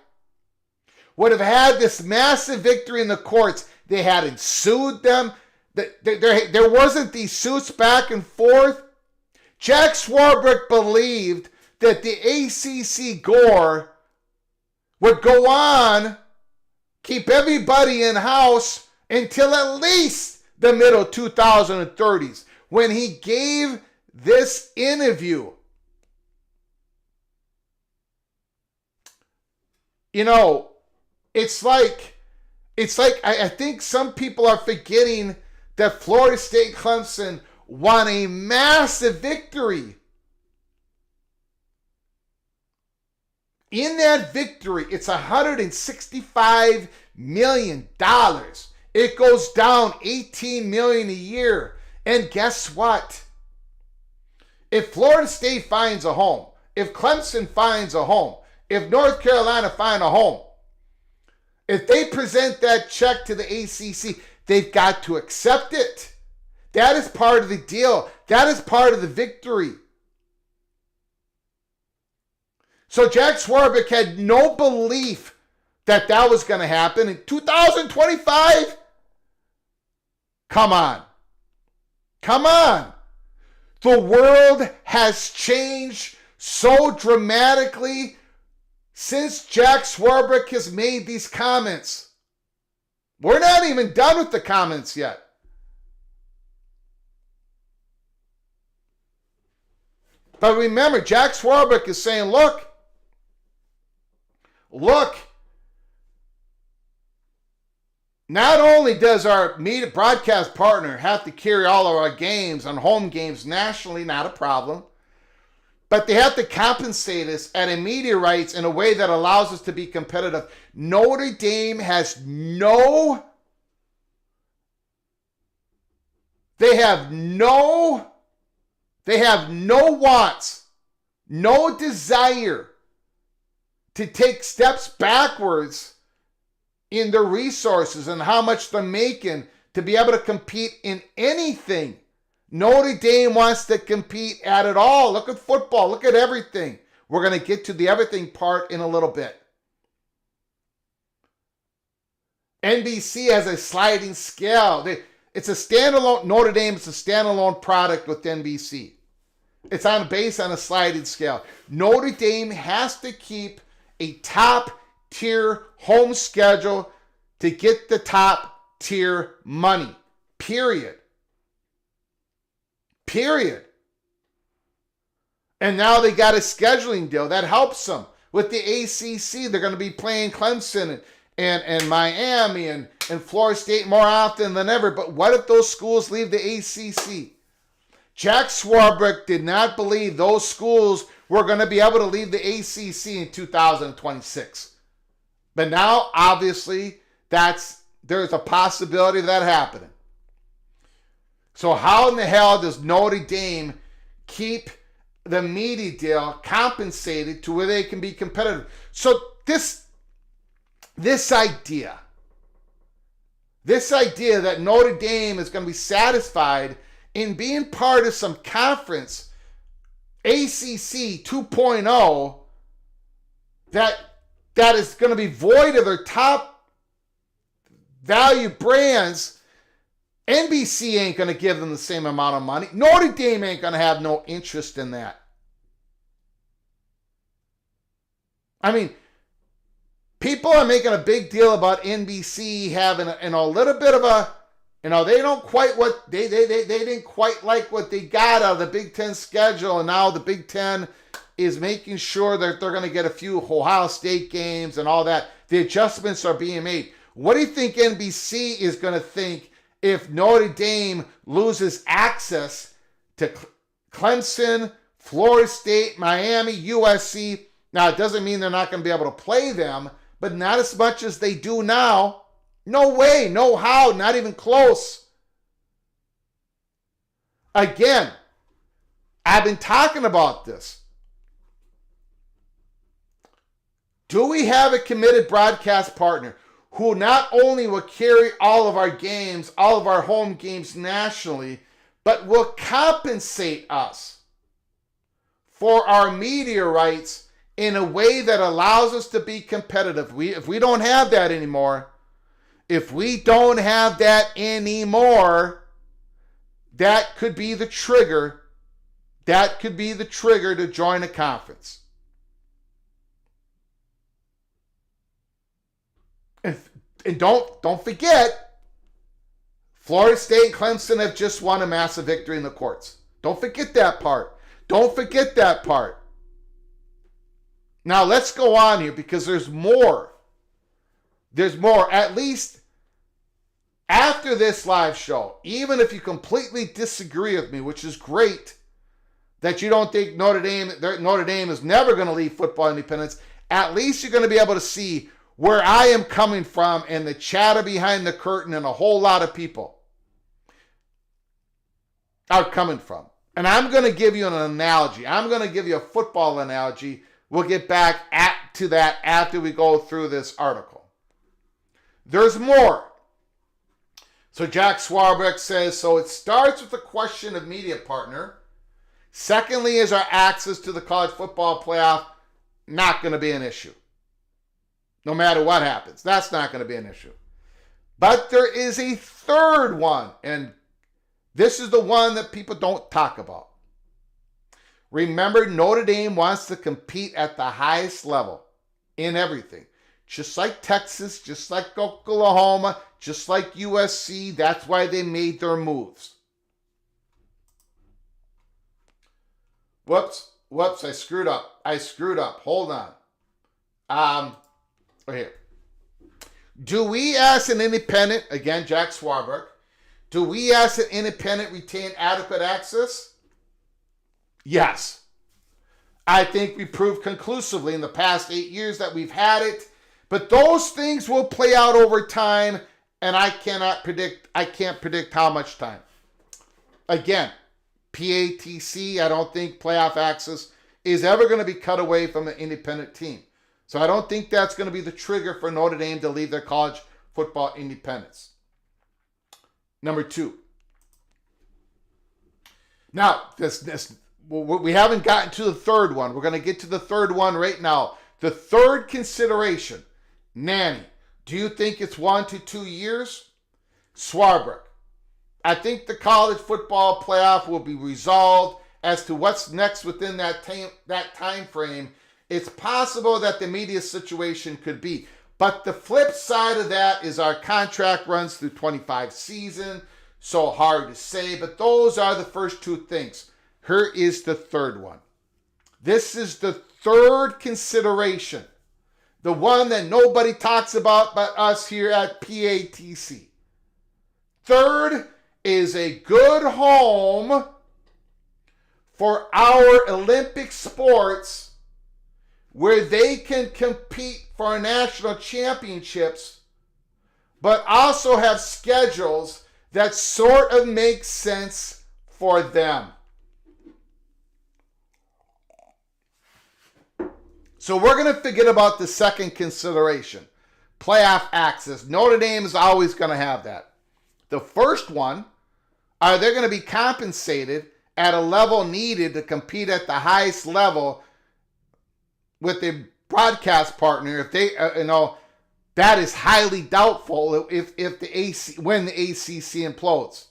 would have had this massive victory in the courts. They hadn't sued them. There wasn't these suits back and forth. Jack Swarbrick believed that the ACC Gore would go on, keep everybody in house until at least the middle 2030s, when he gave this interview. You know, it's like I think some people are forgetting that Florida State and Clemson won a massive victory. In that victory, it's $165 million. It goes down $18 million a year. And guess what? If Florida State finds a home, if Clemson finds a home, if North Carolina finds a home, if they present that check to the ACC, they've got to accept it. That is part of the deal. That is part of the victory. So Jack Swarbrick had no belief that that was going to happen in 2025. Come on. Come on. The world has changed so dramatically since Jack Swarbrick has made these comments. We're not even done with the comments yet. But remember, Jack Swarbrick is saying, look, not only does our media broadcast partner have to carry all of our games on home games nationally, not a problem, but they have to compensate us at a media rights in a way that allows us to be competitive. Notre Dame has no wants, no desire to take steps backwards in their resources and how much they're making to be able to compete in anything. Notre Dame wants to compete at it all. Look at football. Look at everything. We're going to get to the everything part in a little bit. NBC has a sliding scale. It's a standalone, Notre Dame is a standalone product with NBC. It's based on a sliding scale. Notre Dame has to keep a top-tier home schedule to get the top-tier money. Period. And now they got a scheduling deal that helps them. With the ACC, they're going to be playing Clemson and Miami and Florida State more often than ever. But what if those schools leave the ACC? Jack Swarbrick did not believe those schools were going to be able to leave the ACC in 2026. But now, obviously, there's a possibility of that happening. So how in the hell does Notre Dame keep the media deal compensated to where they can be competitive? So this idea that Notre Dame is going to be satisfied in being part of some conference, ACC 2.0, that is going to be void of their top value brands. NBC ain't going to give them the same amount of money. Notre Dame ain't going to have no interest in that. I mean, people are making a big deal about NBC having a little bit of a, they don't quite what they didn't quite like what they got out of the Big Ten schedule, and now the Big Ten is making sure that they're going to get a few Ohio State games and all that. The adjustments are being made. What do you think NBC is going to think if Notre Dame loses access to Clemson, Florida State, Miami, USC? Now, it doesn't mean they're not going to be able to play them, but not as much as they do now. No way, no how, not even close. Again, I've been talking about this. Do we have a committed broadcast partner who not only will carry all of our games, all of our home games nationally, but will compensate us for our media rights in a way that allows us to be competitive? If we don't have that anymore, that could be the trigger. That could be the trigger to join a conference. And don't forget, Florida State and Clemson have just won a massive victory in the courts. Don't forget that part. Now let's go on here because there's more. At least after this live show, even if you completely disagree with me, which is great, that you don't think Notre Dame is never going to leave football independence, at least you're going to be able to see where I am coming from and the chatter behind the curtain and a whole lot of people are coming from. And I'm going to give you an analogy. I'm going to give you a football analogy. We'll get back to that after we go through this article. There's more. So Jack Swarbrick says, so it starts with the question of media partner. Secondly, is our access to the college football playoff not going to be an issue? No matter what happens, that's not going to be an issue. But there is a third one, and this is the one that people don't talk about. Remember, Notre Dame wants to compete at the highest level in everything. Just like Texas, just like Oklahoma, just like USC. That's why they made their moves. Whoops, I screwed up. Hold on. Right here. Do we as an independent, again, Jack Swarbrick, do we as an independent retain adequate access? Yes. I think we proved conclusively in the past 8 years that we've had it, but those things will play out over time, and I can't predict how much time. Again, PATC, I don't think playoff access is ever going to be cut away from an independent team. So I don't think that's going to be the trigger for Notre Dame to leave their college football independence. Number 2. Now, we haven't gotten to the third one. We're going to get to the third one right now. The third consideration, Nanny. Do you think it's 1 to 2 years? Swarbrick. I think the college football playoff will be resolved as to what's next within that time frame. It's possible that the media situation could be. But the flip side of that is our contract runs through 25 season. So hard to say. But those are the first two things. Here is the third one. This is the third consideration. The one that nobody talks about but us here at PATC. Third is a good home for our Olympic sports where they can compete for national championships, but also have schedules that sort of make sense for them. So we're going to forget about the second consideration, playoff access. Notre Dame is always going to have that. The first one, Are they going to be compensated at a level needed to compete at the highest level with a broadcast partner? If they, that is highly doubtful if when the ACC implodes.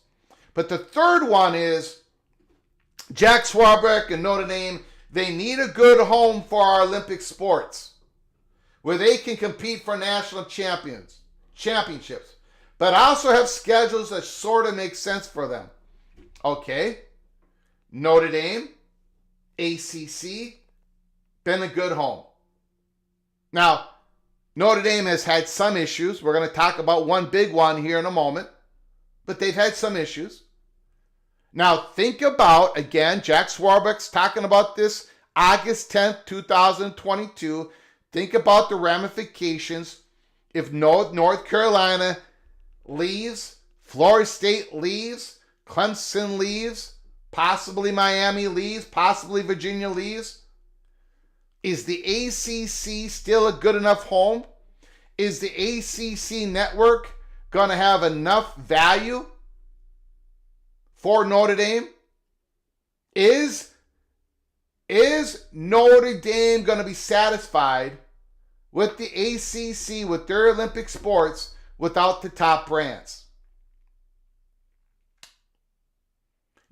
But the third one is Jack Swarbrick and Notre Dame. They need a good home for our Olympic sports where they can compete for national championships, but also have schedules that sort of make sense for them. Okay, Notre Dame, ACC, been a good home. Now, Notre Dame has had some issues. We're going to talk about one big one here in a moment, but they've had some issues. Now, think about, again, Jack Swarbrick's talking about this August 10th, 2022. Think about the ramifications if North Carolina leaves, Florida State leaves, Clemson leaves, possibly Miami leaves, possibly Virginia leaves. Is the ACC still a good enough home? Is the ACC network going to have enough value for Notre Dame? Is Notre Dame going to be satisfied with the ACC, with their Olympic sports, without the top brands?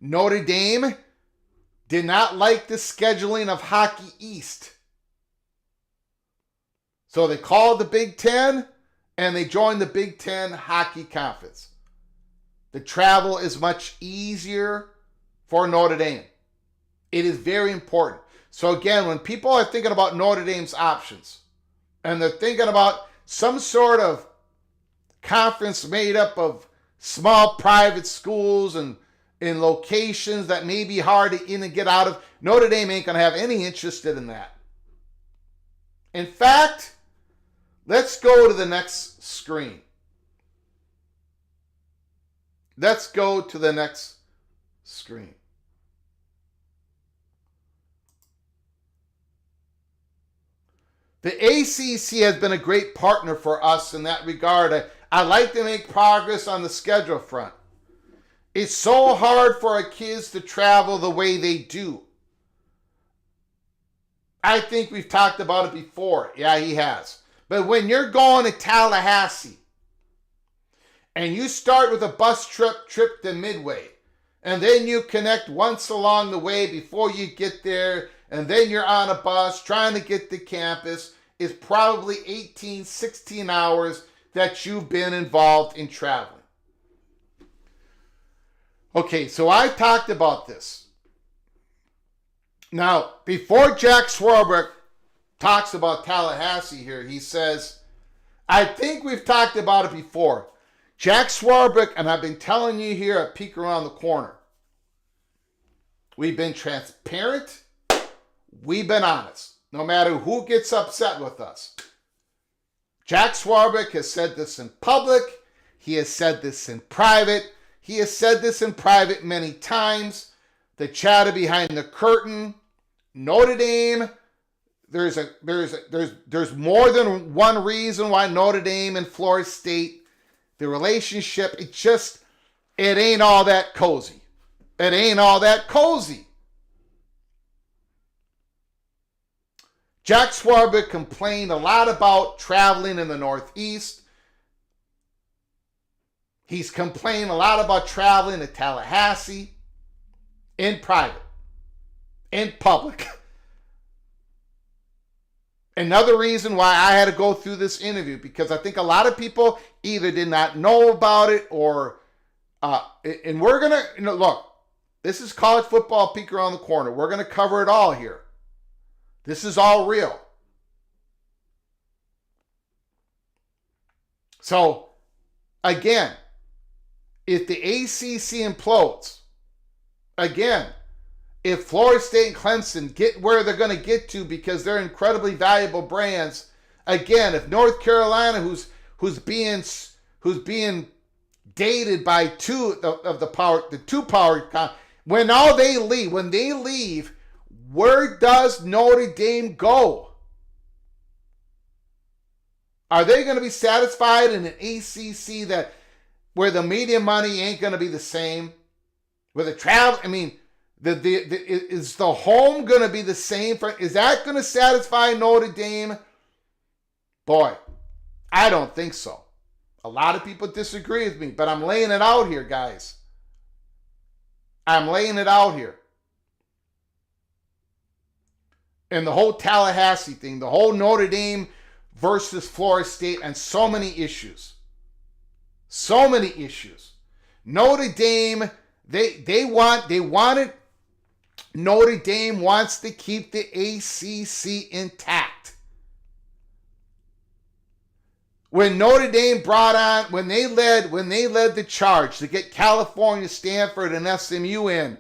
Notre Dame did not like the scheduling of Hockey East. So they called the Big Ten and they joined the Big Ten Hockey Conference. The travel is much easier for Notre Dame. It is very important. So again, when people are thinking about Notre Dame's options and they're thinking about some sort of conference made up of small private schools and in locations that may be hard to in and get out of, Notre Dame ain't going to have any interest in that. In fact, let's go to the next screen. Let's go to the next screen. The ACC has been a great partner for us in that regard. I like to make progress on the schedule front. It's so hard for our kids to travel the way they do. I think we've talked about it before. Yeah, he has. But when you're going to Tallahassee and you start with a bus trip to Midway, and then you connect once along the way before you get there, and then you're on a bus trying to get to campus, is probably 18, 16 hours that you've been involved in traveling. Okay, so I talked about this. Now, before Jack Swarbrick talks about Tallahassee here, he says, I think we've talked about it before. Jack Swarbrick, and I've been telling you here at Peek Around the Corner, we've been transparent, we've been honest, no matter who gets upset with us. Jack Swarbrick has said this in public, he has said this in private, he has said this in private many times. The chatter behind the curtain, Notre Dame, there's more than one reason why Notre Dame and Florida State, the relationship, it ain't all that cozy. It ain't all that cozy. Jack Swarbrick complained a lot about traveling in the Northeast. He's complained a lot about traveling to Tallahassee in private, in public. Another reason why I had to go through this interview, because I think a lot of people either did not know about it or, and we're going to, look, this is college football Peek Around the Corner. We're going to cover it all here. This is all real. So, again, if the ACC implodes, again, if Florida State and Clemson get where they're going to get to because they're incredibly valuable brands, again, if North Carolina, who's being dated by two of the two power, when they leave, where does Notre Dame go? Are they going to be satisfied in an ACC where the media money ain't going to be the same? With a travel, I mean, is the home going to be the same? Is that going to satisfy Notre Dame? Boy, I don't think so. A lot of people disagree with me, but I'm laying it out here, guys. I'm laying it out here. And the whole Tallahassee thing, the whole Notre Dame versus Florida State, and so many issues. So many issues. Notre Dame, Notre Dame wants to keep the ACC intact. When Notre Dame when they led the charge to get California, Stanford, and SMU in,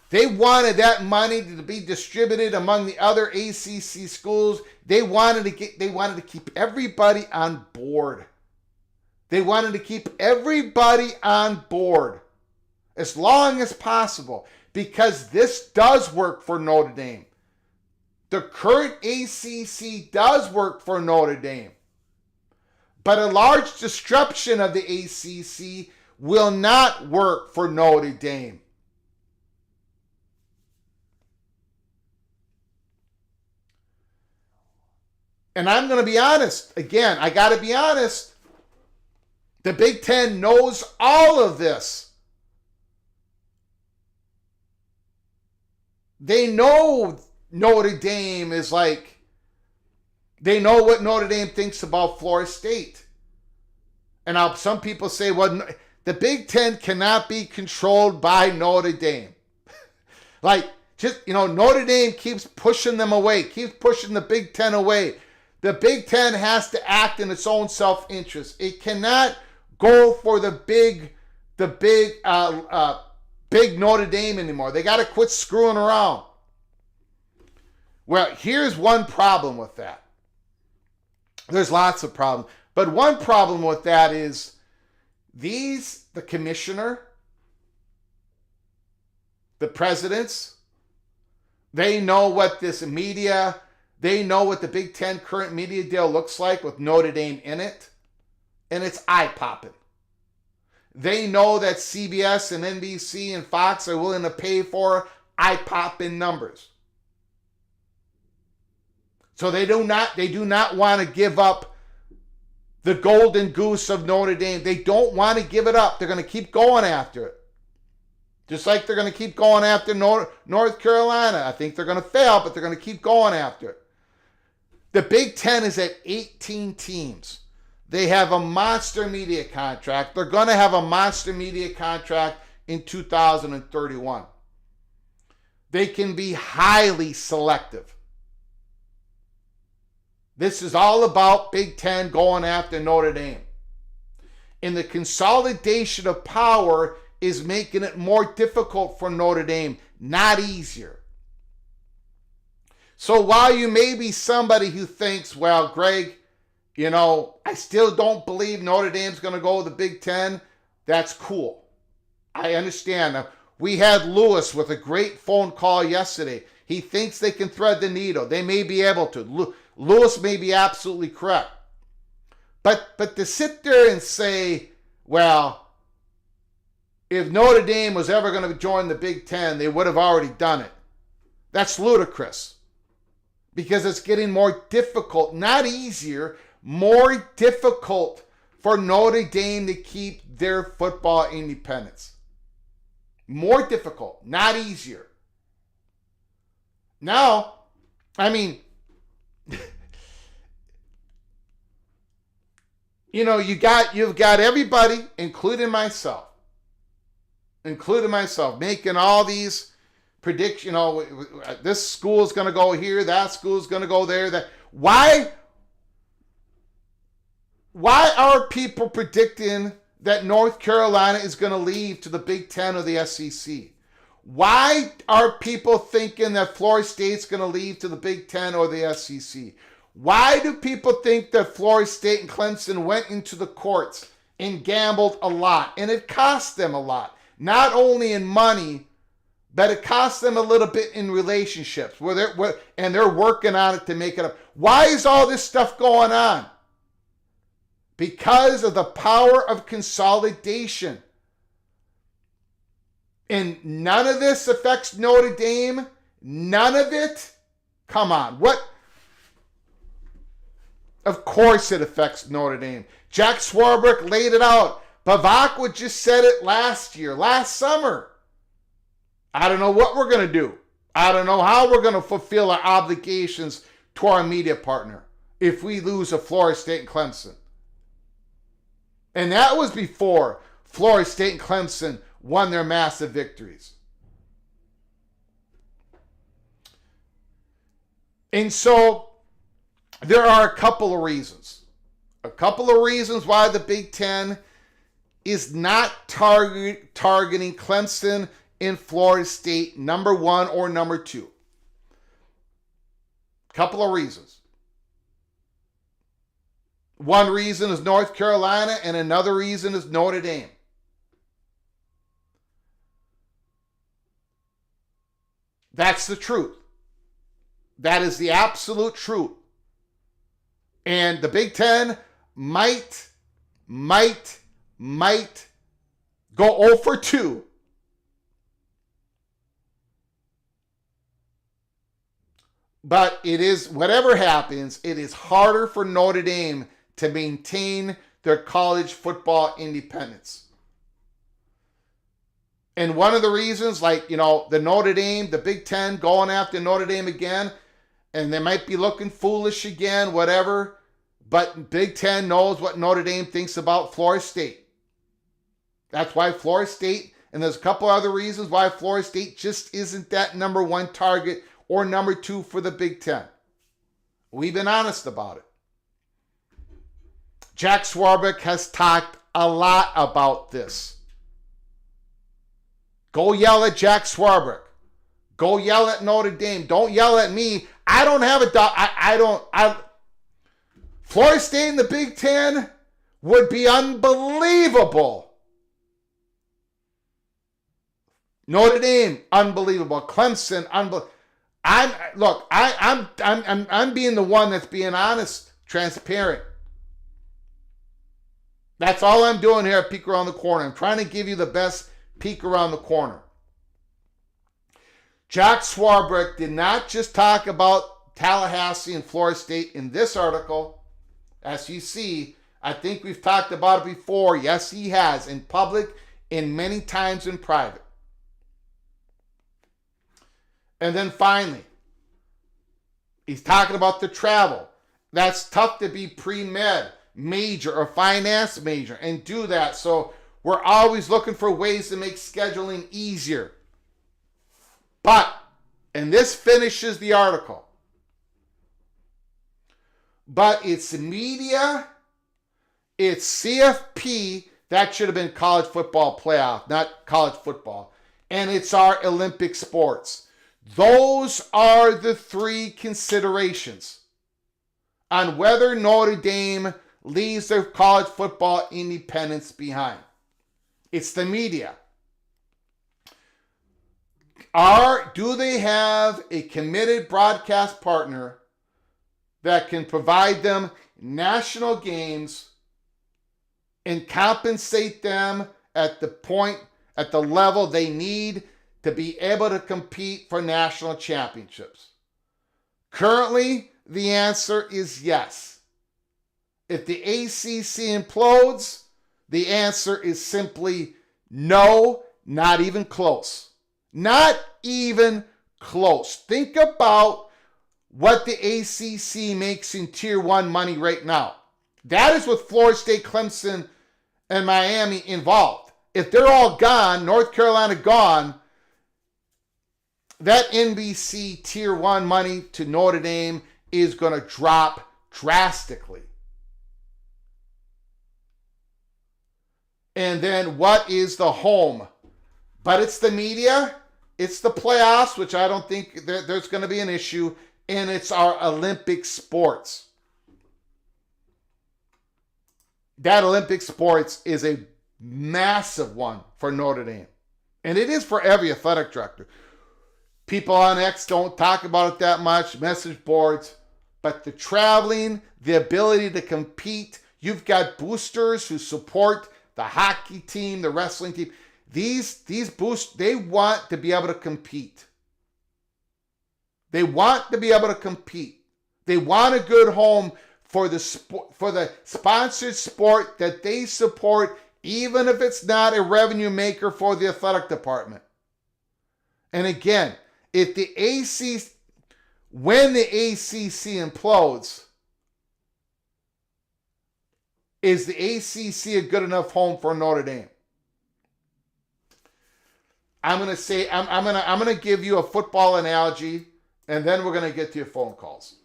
they wanted that money to be distributed among the other ACC schools. They wanted to keep everybody on board. They wanted to keep everybody on board as long as possible, because this does work for Notre Dame. The current ACC does work for Notre Dame. But a large disruption of the ACC will not work for Notre Dame. And I'm going to be honest. Again, I got to be honest. The Big Ten knows all of this. They know Notre Dame is like, they know what Notre Dame thinks about Florida State. And some people say, well, the Big Ten cannot be controlled by Notre Dame. Notre Dame keeps pushing them away, keeps pushing the Big Ten away. The Big Ten has to act in its own self-interest. It cannot go for the big Notre Dame anymore. They got to quit screwing around. Well, here's one problem with that. There's lots of problems. But one problem with that is the commissioner, the presidents, they know what this media, they know what the Big Ten current media deal looks like with Notre Dame in it, and it's eye-popping. They know that CBS and NBC and Fox are willing to pay for eye-popping numbers. So they do not want to give up the golden goose of Notre Dame. They don't want to give it up. They're going to keep going after it. Just like they're going to keep going after North Carolina. I think they're going to fail, but they're going to keep going after it. The Big Ten is at 18 teams. They have a monster media contract. They're going to have a monster media contract in 2031. They can be highly selective. This is all about Big Ten going after Notre Dame. And the consolidation of power is making it more difficult for Notre Dame, not easier. So while you may be somebody who thinks, well, Greg, I still don't believe Notre Dame's going to go to the Big Ten, that's cool. I understand. We had Lewis with a great phone call yesterday. He thinks they can thread the needle. They may be able to. Lewis may be absolutely correct. But to sit there and say, well, if Notre Dame was ever going to join the Big Ten, they would have already done it. That's ludicrous. Because it's getting more difficult, not easier, more difficult for Notre Dame to keep their football independence. More difficult, not easier. Now, you've got everybody, including myself, making all these predictions. This school's going to go here, that school's going to go there. Why are people predicting that North Carolina is going to leave to the Big Ten or the SEC? Why are people thinking that Florida State's going to leave to the Big Ten or the SEC? Why do people think that Florida State and Clemson went into the courts and gambled a lot? And it cost them a lot. Not only in money, but it cost them a little bit in relationships. And they're working on it to make it up. Why is all this stuff going on? Because of the power of consolidation. And none of this affects Notre Dame. None of it. Come on. What? Of course it affects Notre Dame. Jack Swarbrick laid it out. Bavakwa just said it last summer. I don't know what we're going to do. I don't know how we're going to fulfill our obligations to our media partner if we lose to Florida State and Clemson. And that was before Florida State and Clemson won their massive victories. And so there are a couple of reasons. A couple of reasons why the Big Ten is not targeting Clemson and Florida State number 1 or number 2. Couple of reasons. One reason is North Carolina, and another reason is Notre Dame. That's the truth. That is the absolute truth. And the Big Ten might go 0 for 2. But it is, whatever happens, it is harder for Notre Dame to maintain their college football independence. And one of the reasons, like, the Notre Dame, the Big Ten going after Notre Dame again, and they might be looking foolish again, whatever, but Big Ten knows what Notre Dame thinks about Florida State. That's why Florida State, and there's a couple other reasons why Florida State just isn't that number 1 target or number 2 for the Big Ten. We've been honest about it. Jack Swarbrick has talked a lot about this. Go yell at Jack Swarbrick. Go yell at Notre Dame. Don't yell at me. I don't have a Florida State in the Big Ten would be unbelievable. Notre Dame, unbelievable. Clemson, unbelievable. I'm being the one that's being honest, transparent. That's all I'm doing here at Peek Around the Corner. I'm trying to give you the best peek around the corner. Jack Swarbrick did not just talk about Tallahassee and Florida State in this article. As you see, I think we've talked about it before. Yes, he has, in public and many times in private. And then finally, he's talking about the travel. That's tough to be pre-med major or finance major and do that. So we're always looking for ways to make scheduling easier. But, and this finishes the article, but it's media, it's CFP, that should have been college football playoff, not college football, and it's our Olympic sports. Those are the 3 considerations on whether Notre Dame leaves their college football independence behind. It's the media. Do they have a committed broadcast partner that can provide them national games and compensate them at the level they need to be able to compete for national championships? Currently, the answer is yes. If the ACC implodes, the answer is simply no, not even close. Not even close. Think about what the ACC makes in Tier 1 money right now. That is with Florida State, Clemson, and Miami involved. If they're all gone, North Carolina gone, that NBC Tier 1 money to Notre Dame is going to drop drastically. And then what is the home? But it's the media, it's the playoffs, which I don't think there's going to be an issue, and it's our Olympic sports. That Olympic sports is a massive one for Notre Dame. And it is for every athletic director. People on X don't talk about it that much, message boards, but the traveling, the ability to compete, you've got boosters who support the hockey team, the wrestling team. These boosts, they want to be able to compete. They want to be able to compete. They want a good home for the sponsored sport that they support, even if it's not a revenue maker for the athletic department. And again, if when the ACC implodes, is the ACC a good enough home for Notre Dame? I'm gonna give you a football analogy, and then we're gonna get to your phone calls.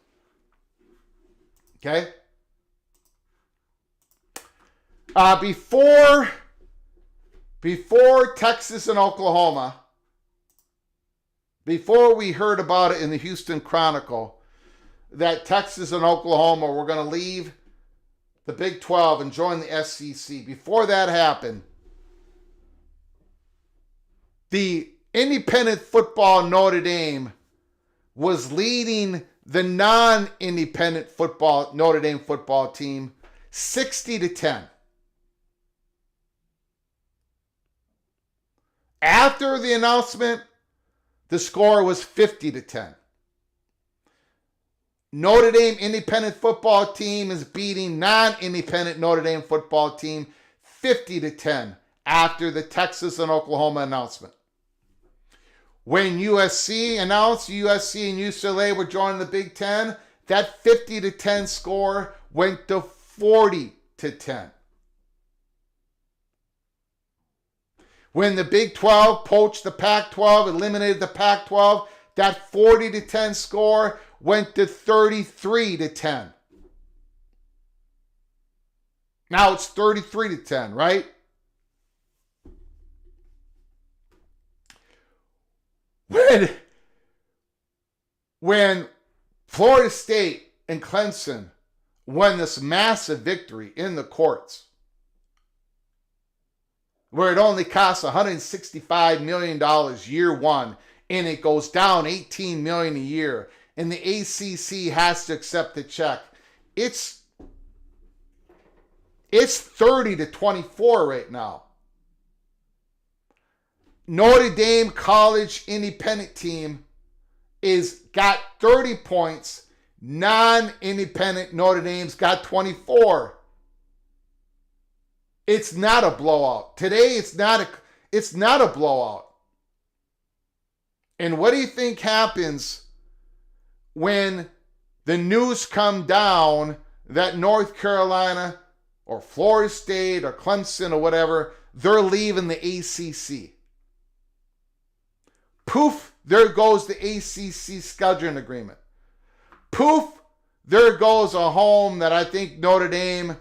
Okay? Before Texas and Oklahoma, before we heard about it in the Houston Chronicle, that Texas and Oklahoma were going to leave the Big 12 and join the SEC, before that happened, the independent football Notre Dame was leading the non-independent football Notre Dame football team 60-10. After the announcement, the score was 50-10. Notre Dame independent football team is beating non-independent Notre Dame football team 50-10 after the Texas and Oklahoma announcement. When USC announced USC and UCLA were joining the Big Ten, that 50-10 score went to 40-10. When the Big 12 poached the Pac-12, eliminated the Pac-12, that 40-10 score went to 33-10. Now it's 33-10, right? When Florida State and Clemson won this massive victory in the courts, where it only costs $165 million year one, and it goes down $18 million a year, and the ACC has to accept the check. It's 30-24 right now. Notre Dame College independent team is got 30 points. Non-independent Notre Dame's got 24. It's not a blowout. Today, it's not a blowout. And what do you think happens when the news come down that North Carolina or Florida State or Clemson or whatever, they're leaving the ACC? Poof, there goes the ACC scheduling agreement. Poof, there goes a home that I think Notre Dame,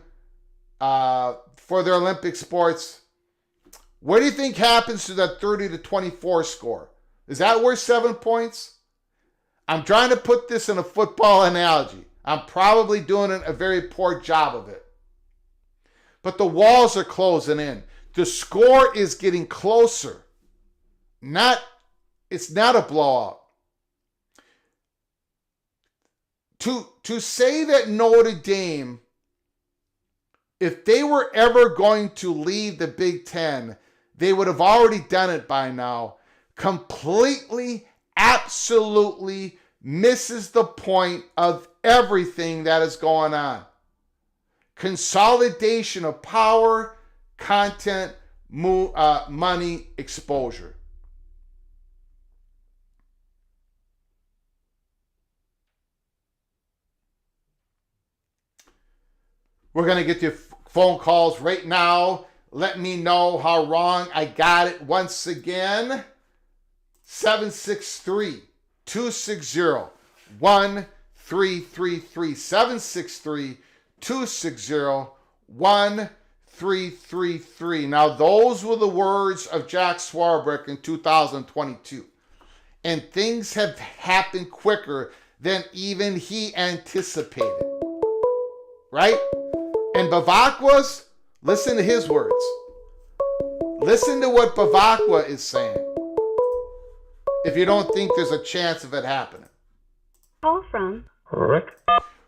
for their Olympic sports. What do you think happens to that 30-24 score? Is that worth 7 points? I'm trying to put this in a football analogy. I'm probably doing a very poor job of it. But the walls are closing in. The score is getting closer. It's not a blowout. To say that Notre Dame, if they were ever going to leave the Big Ten, they would have already done it by now, completely, absolutely misses the point of everything that is going on. Consolidation of power, content, money, exposure. We're going to get your phone calls right now. Let me know how wrong I got it once again. 763-260-1333. 763-260-1333. Now, those were the words of Jack Swarbrick in 2022. And things have happened quicker than even he anticipated. Right? And Bavakwa's, listen to his words. Listen to what Bavakwa is saying. If you don't think there's a chance of it happening. Call from Rick.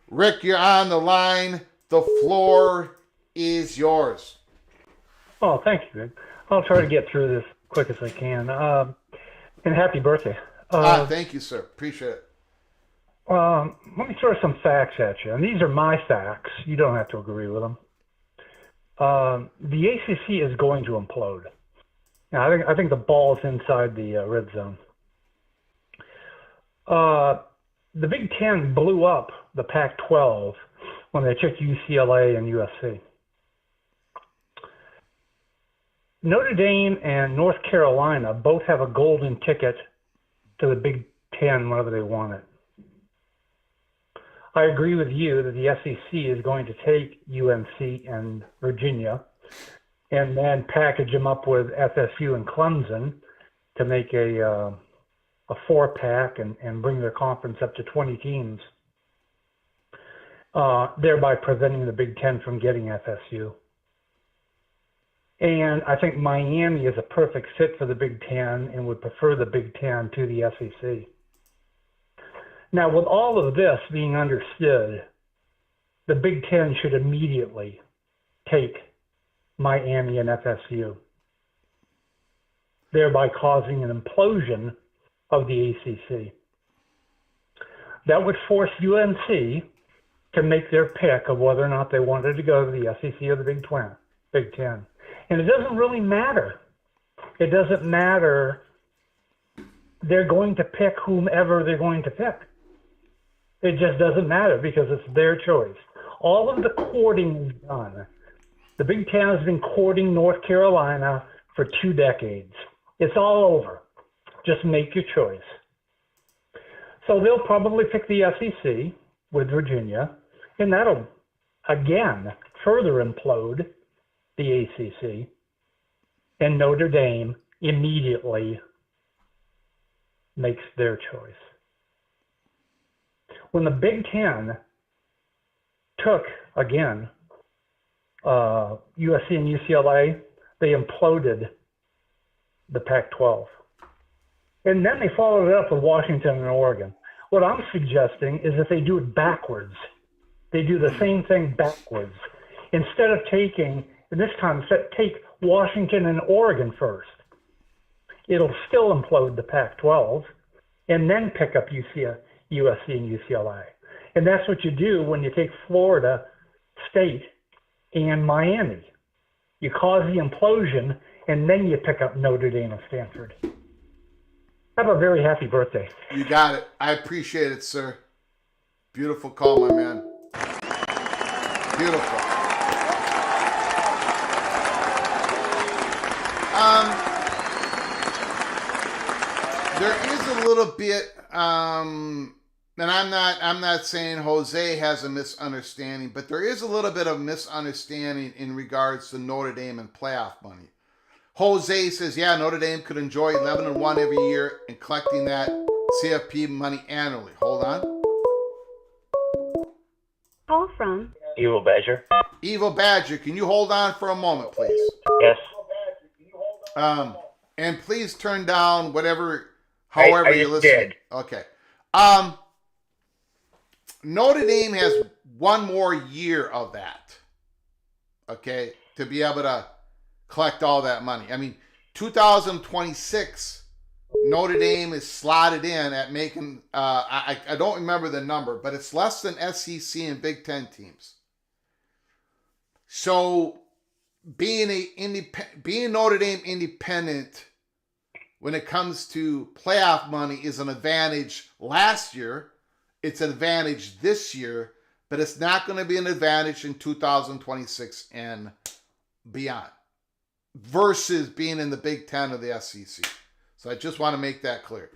Rick, you're on the line. The floor is yours. Oh, thank you, Rick. I'll try to get through this quick as I can. And happy birthday. Uh, Thank you, sir. Appreciate it. Let me throw some facts at you, and these are my facts. You don't have to agree with them. The ACC is going to implode. Now, I think the ball's inside the red zone. Uh, the Big Ten blew up the Pac-12 when they took UCLA and USC. Notre Dame and North Carolina both have a golden ticket to the Big Ten whenever they want it. I agree with you that the SEC is going to take UNC and Virginia and then package them up with FSU and Clemson to make a four-pack and bring their conference up to 20 teams, thereby preventing the Big Ten from getting FSU. And I think Miami is a perfect fit for the Big Ten and would prefer the Big Ten to the SEC. Now, with all of this being understood, the Big Ten should immediately take Miami and FSU, thereby causing an implosion of the ACC. That would force UNC to make their pick of whether or not they wanted to go to the SEC or the Big Ten. And it doesn't really matter. It doesn't matter. They're going to pick whomever they're going to pick. It just doesn't matter because it's their choice. All of the courting is done. The Big Ten has been courting North Carolina for 2 decades. It's all over. Just make your choice. So they'll probably pick the SEC with Virginia, and that'll, again, further implode the ACC, and Notre Dame immediately makes their choice. When the Big Ten took, again, USC and UCLA, they imploded the Pac-12. And then they followed it up with Washington and Oregon. What I'm suggesting is that they do it backwards. They do the same thing backwards. Instead of taking, this time, take Washington and Oregon first. It'll still implode the Pac-12 and then pick up USC and UCLA. And that's what you do when you take Florida State and Miami. You cause the implosion, and then you pick up Notre Dame and Stanford. Have a very happy birthday. You got it. I appreciate it, sir. Beautiful call, my man. Beautiful. There is a little bit, and I'm not saying Jose has a misunderstanding, but there is a little bit of misunderstanding in regards to Notre Dame and playoff money. Jose says, yeah, Notre Dame could enjoy 11-1 every year and collecting that CFP money annually. Hold on. Call from Evil Badger. Evil Badger, can you hold on for a moment, please? Yes. And please turn down however I you're just listening. did. Okay. Notre Dame has one more year of that. Okay, to be able to collect all that money. I mean, 2026, Notre Dame is slotted in at making, I don't remember the number, but it's less than SEC and Big Ten teams. So being Notre Dame independent when it comes to playoff money is an advantage last year. It's an advantage this year, but it's not going to be an advantage in 2026 and beyond versus being in the Big Ten or the SEC. So I just want to make that clear.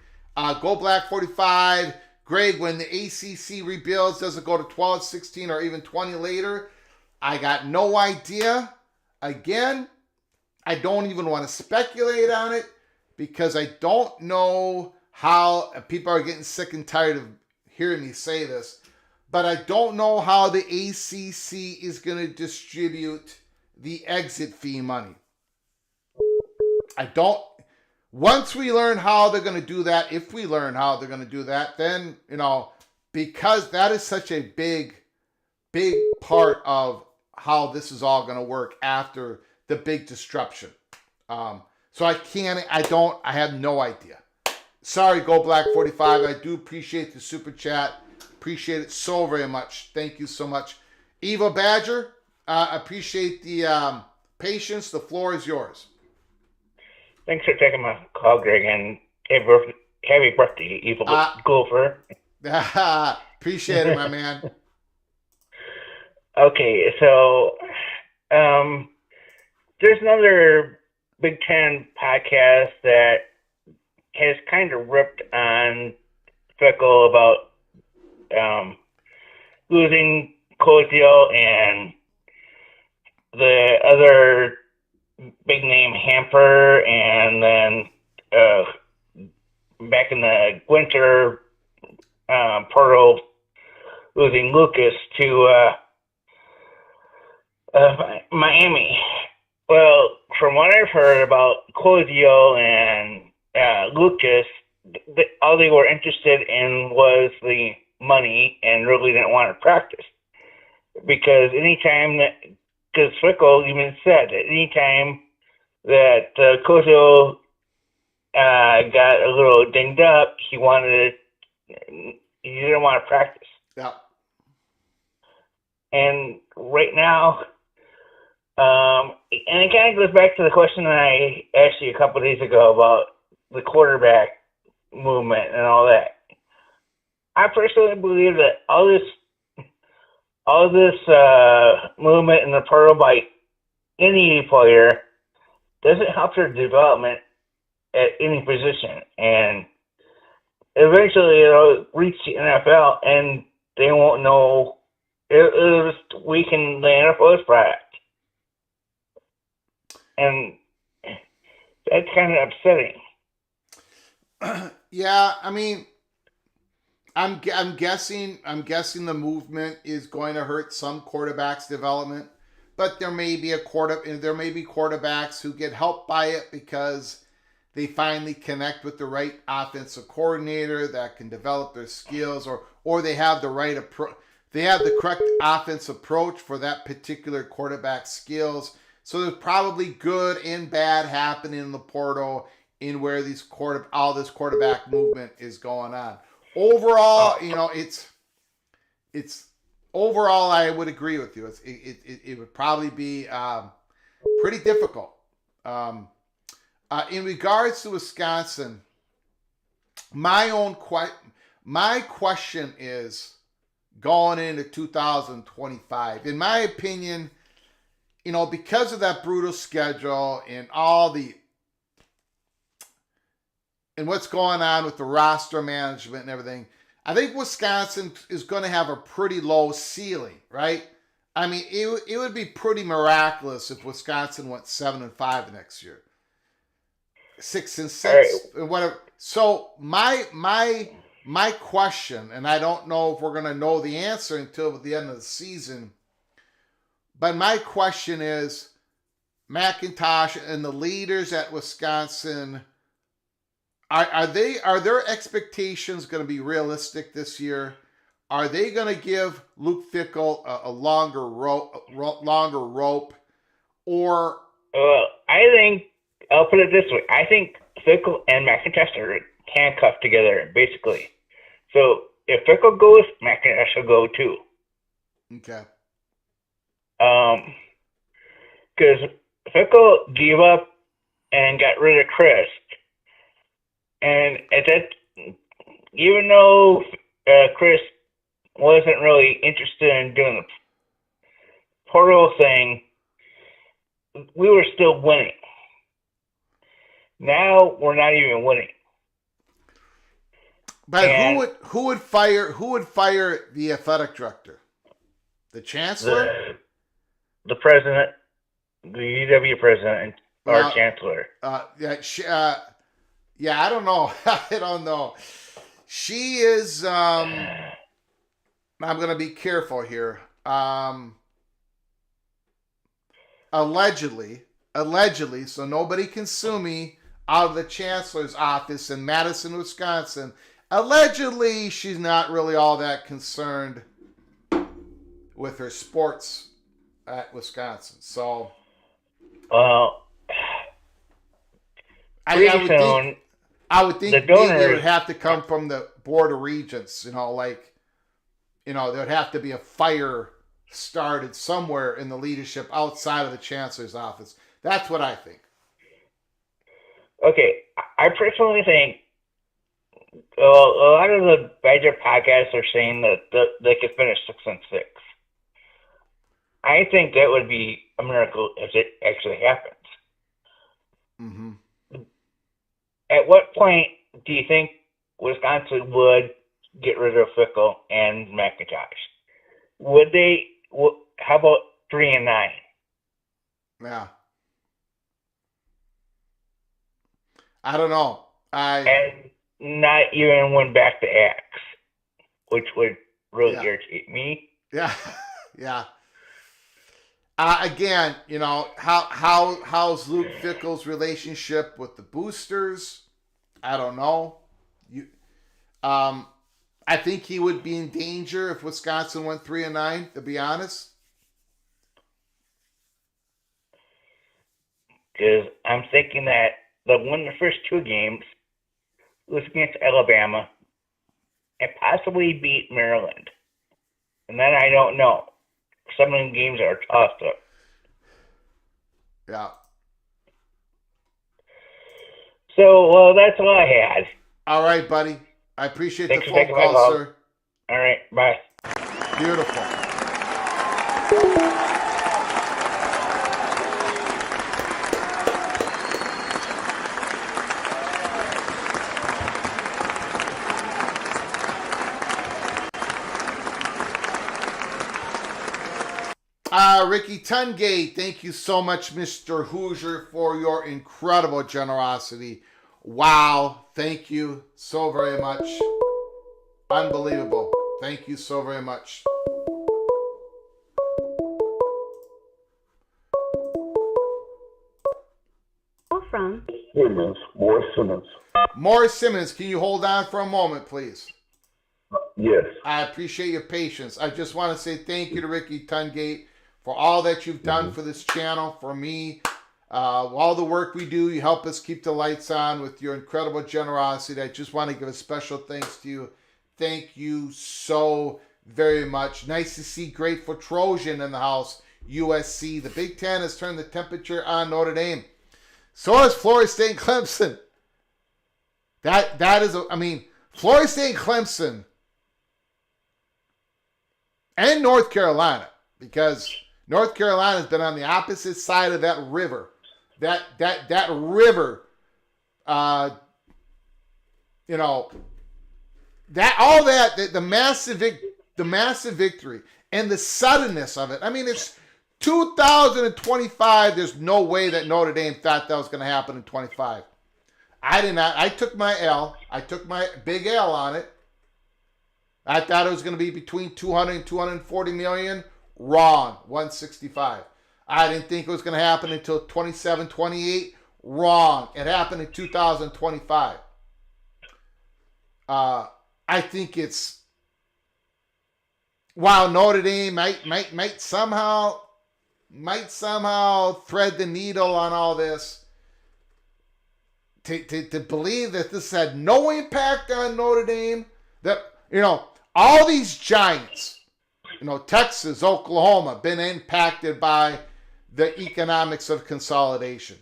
Go Black 45. Greg, when the ACC rebuilds, does it go to 12, 16, or even 20 later? I got no idea. Again, I don't even want to speculate on it because I don't know how people are getting sick and tired of hearing me say this, but I don't know how the ACC is going to distribute the exit fee money. Once we learn how they're going to do that, if we learn how they're going to do that, then, because that is such a big part of how this is all going to work after the big disruption. So I have no idea. Sorry, Go Black 45. I do appreciate the super chat. Appreciate it so very much. Thank you so much. Eva Badger, appreciate the patience. The floor is yours. Thanks for taking my call, Greg, and happy birthday, Evil Gopher. Appreciate it, my man. Okay, so there's another Big Ten podcast that has kind of ripped on Fickle about losing Cozio and the other big name Hamper, and then back in the winter, Porto losing Lucas to Miami. Well, from what I've heard about Cozio and Lucas, all they were interested in was the money and really didn't want to practice. Because because Fickle even said that anytime that Cozio got a little dinged up, he didn't want to practice. Yeah. And right now, and it kind of goes back to the question that I asked you a couple of days ago about the quarterback movement and all that. I personally believe that all this movement in the portal by any player doesn't help their development at any position, and eventually it'll reach the NFL and they won't know. It'll just weaken the NFL's product. And that's kind of upsetting. Yeah, I mean, I'm guessing the movement is going to hurt some quarterbacks' development, but there may be quarterbacks who get helped by it because they finally connect with the right offensive coordinator that can develop their skills, or they have the right approach. They have the correct offensive approach for that particular quarterback skills. So there's probably good and bad happening in the portal in where all this quarterback movement is going on. Overall, it's overall, I would agree with you. It would probably be pretty difficult. In regards to Wisconsin, my question is going into 2025. In my opinion, because of that brutal schedule and and what's going on with the roster management and everything, I think Wisconsin is going to have a pretty low ceiling, right? I mean, it would be pretty miraculous if Wisconsin went 7-5 next year, 6-6, right, whatever. So my question, and I don't know if we're going to know the answer until the end of the season, but my question is, McIntosh and the leaders at Wisconsin, are their expectations going to be realistic this year? Are they going to give Luke Fickell a longer rope, or? Well, I think I'll put it this way: I think Fickell and McIntosh are handcuffed together, basically. So if Fickell goes, McIntosh will go too. Okay. Because Fickell gave up and got rid of Chris. And at that, even though Chris wasn't really interested in doing the portal thing, we were still winning. Now we're not even winning. But who would fire the athletic director? The chancellor? The president, the UW president, or chancellor. Yeah, I don't know. I don't know. She is, I'm going to be careful here. Allegedly, so nobody can sue me, out of the chancellor's office in Madison, Wisconsin. Allegedly, she's not really all that concerned with her sports at Wisconsin. So, pretty soon, I would think the maybe it donors would have to come from the Board of Regents. There'd have to be a fire started somewhere in the leadership outside of the Chancellor's office. That's what I think. Okay, I personally think a lot of the Badger podcasts are saying that they could finish 6-6. I think that would be a miracle if it actually happens. Mm-hmm. At what point do you think Wisconsin would get rid of Fickle and McIntosh? Would they? How about 3-9? Yeah. I don't know. And not even win back to X, which would really irritate me. Yeah. Yeah. Again, how's Luke Fickle's relationship with the boosters? I don't know. I think he would be in danger if Wisconsin went 3-9, to be honest. Because I'm thinking that they'll win the first 2 games, lose against Alabama, and possibly beat Maryland. And then I don't know. Some of the games are tossed up. Yeah. So, that's all I had. All right, buddy. I appreciate Thanks the for phone taking my call, call. sir. All right, bye. Beautiful. Ricky Tungate, thank you so much, Mr. Hoosier, for your incredible generosity. Wow, thank you so very much. Unbelievable. Thank you so very much. Call from Morris Simmons, can you hold on for a moment, please? Yes. I appreciate your patience. I just want to say thank you to Ricky Tungate for all that you've done for this channel, for me, all the work we do. You help us keep the lights on with your incredible generosity. I just want to give a special thanks to you. Thank you so very much. Nice to see Grateful Trojan in the house. USC. The Big Ten has turned the temperature on Notre Dame. So has Florida State and Clemson. That is, Florida State and Clemson and North Carolina, because North Carolina has been on the opposite side of that river. That river, the massive victory and the suddenness of it. It's 2025. There's no way that Notre Dame thought that was going to happen in 25. I did not. I took my L. I took my big L on it. I thought it was going to be between 200 and 240 million. Wrong. 165. I didn't think it was going to happen until 27, 28. Wrong. It happened in 2025. I think it's, while Notre Dame might somehow thread the needle on all this, to believe that this had no impact on Notre Dame, that, all these giants, Texas, Oklahoma, been impacted by the economics of consolidation.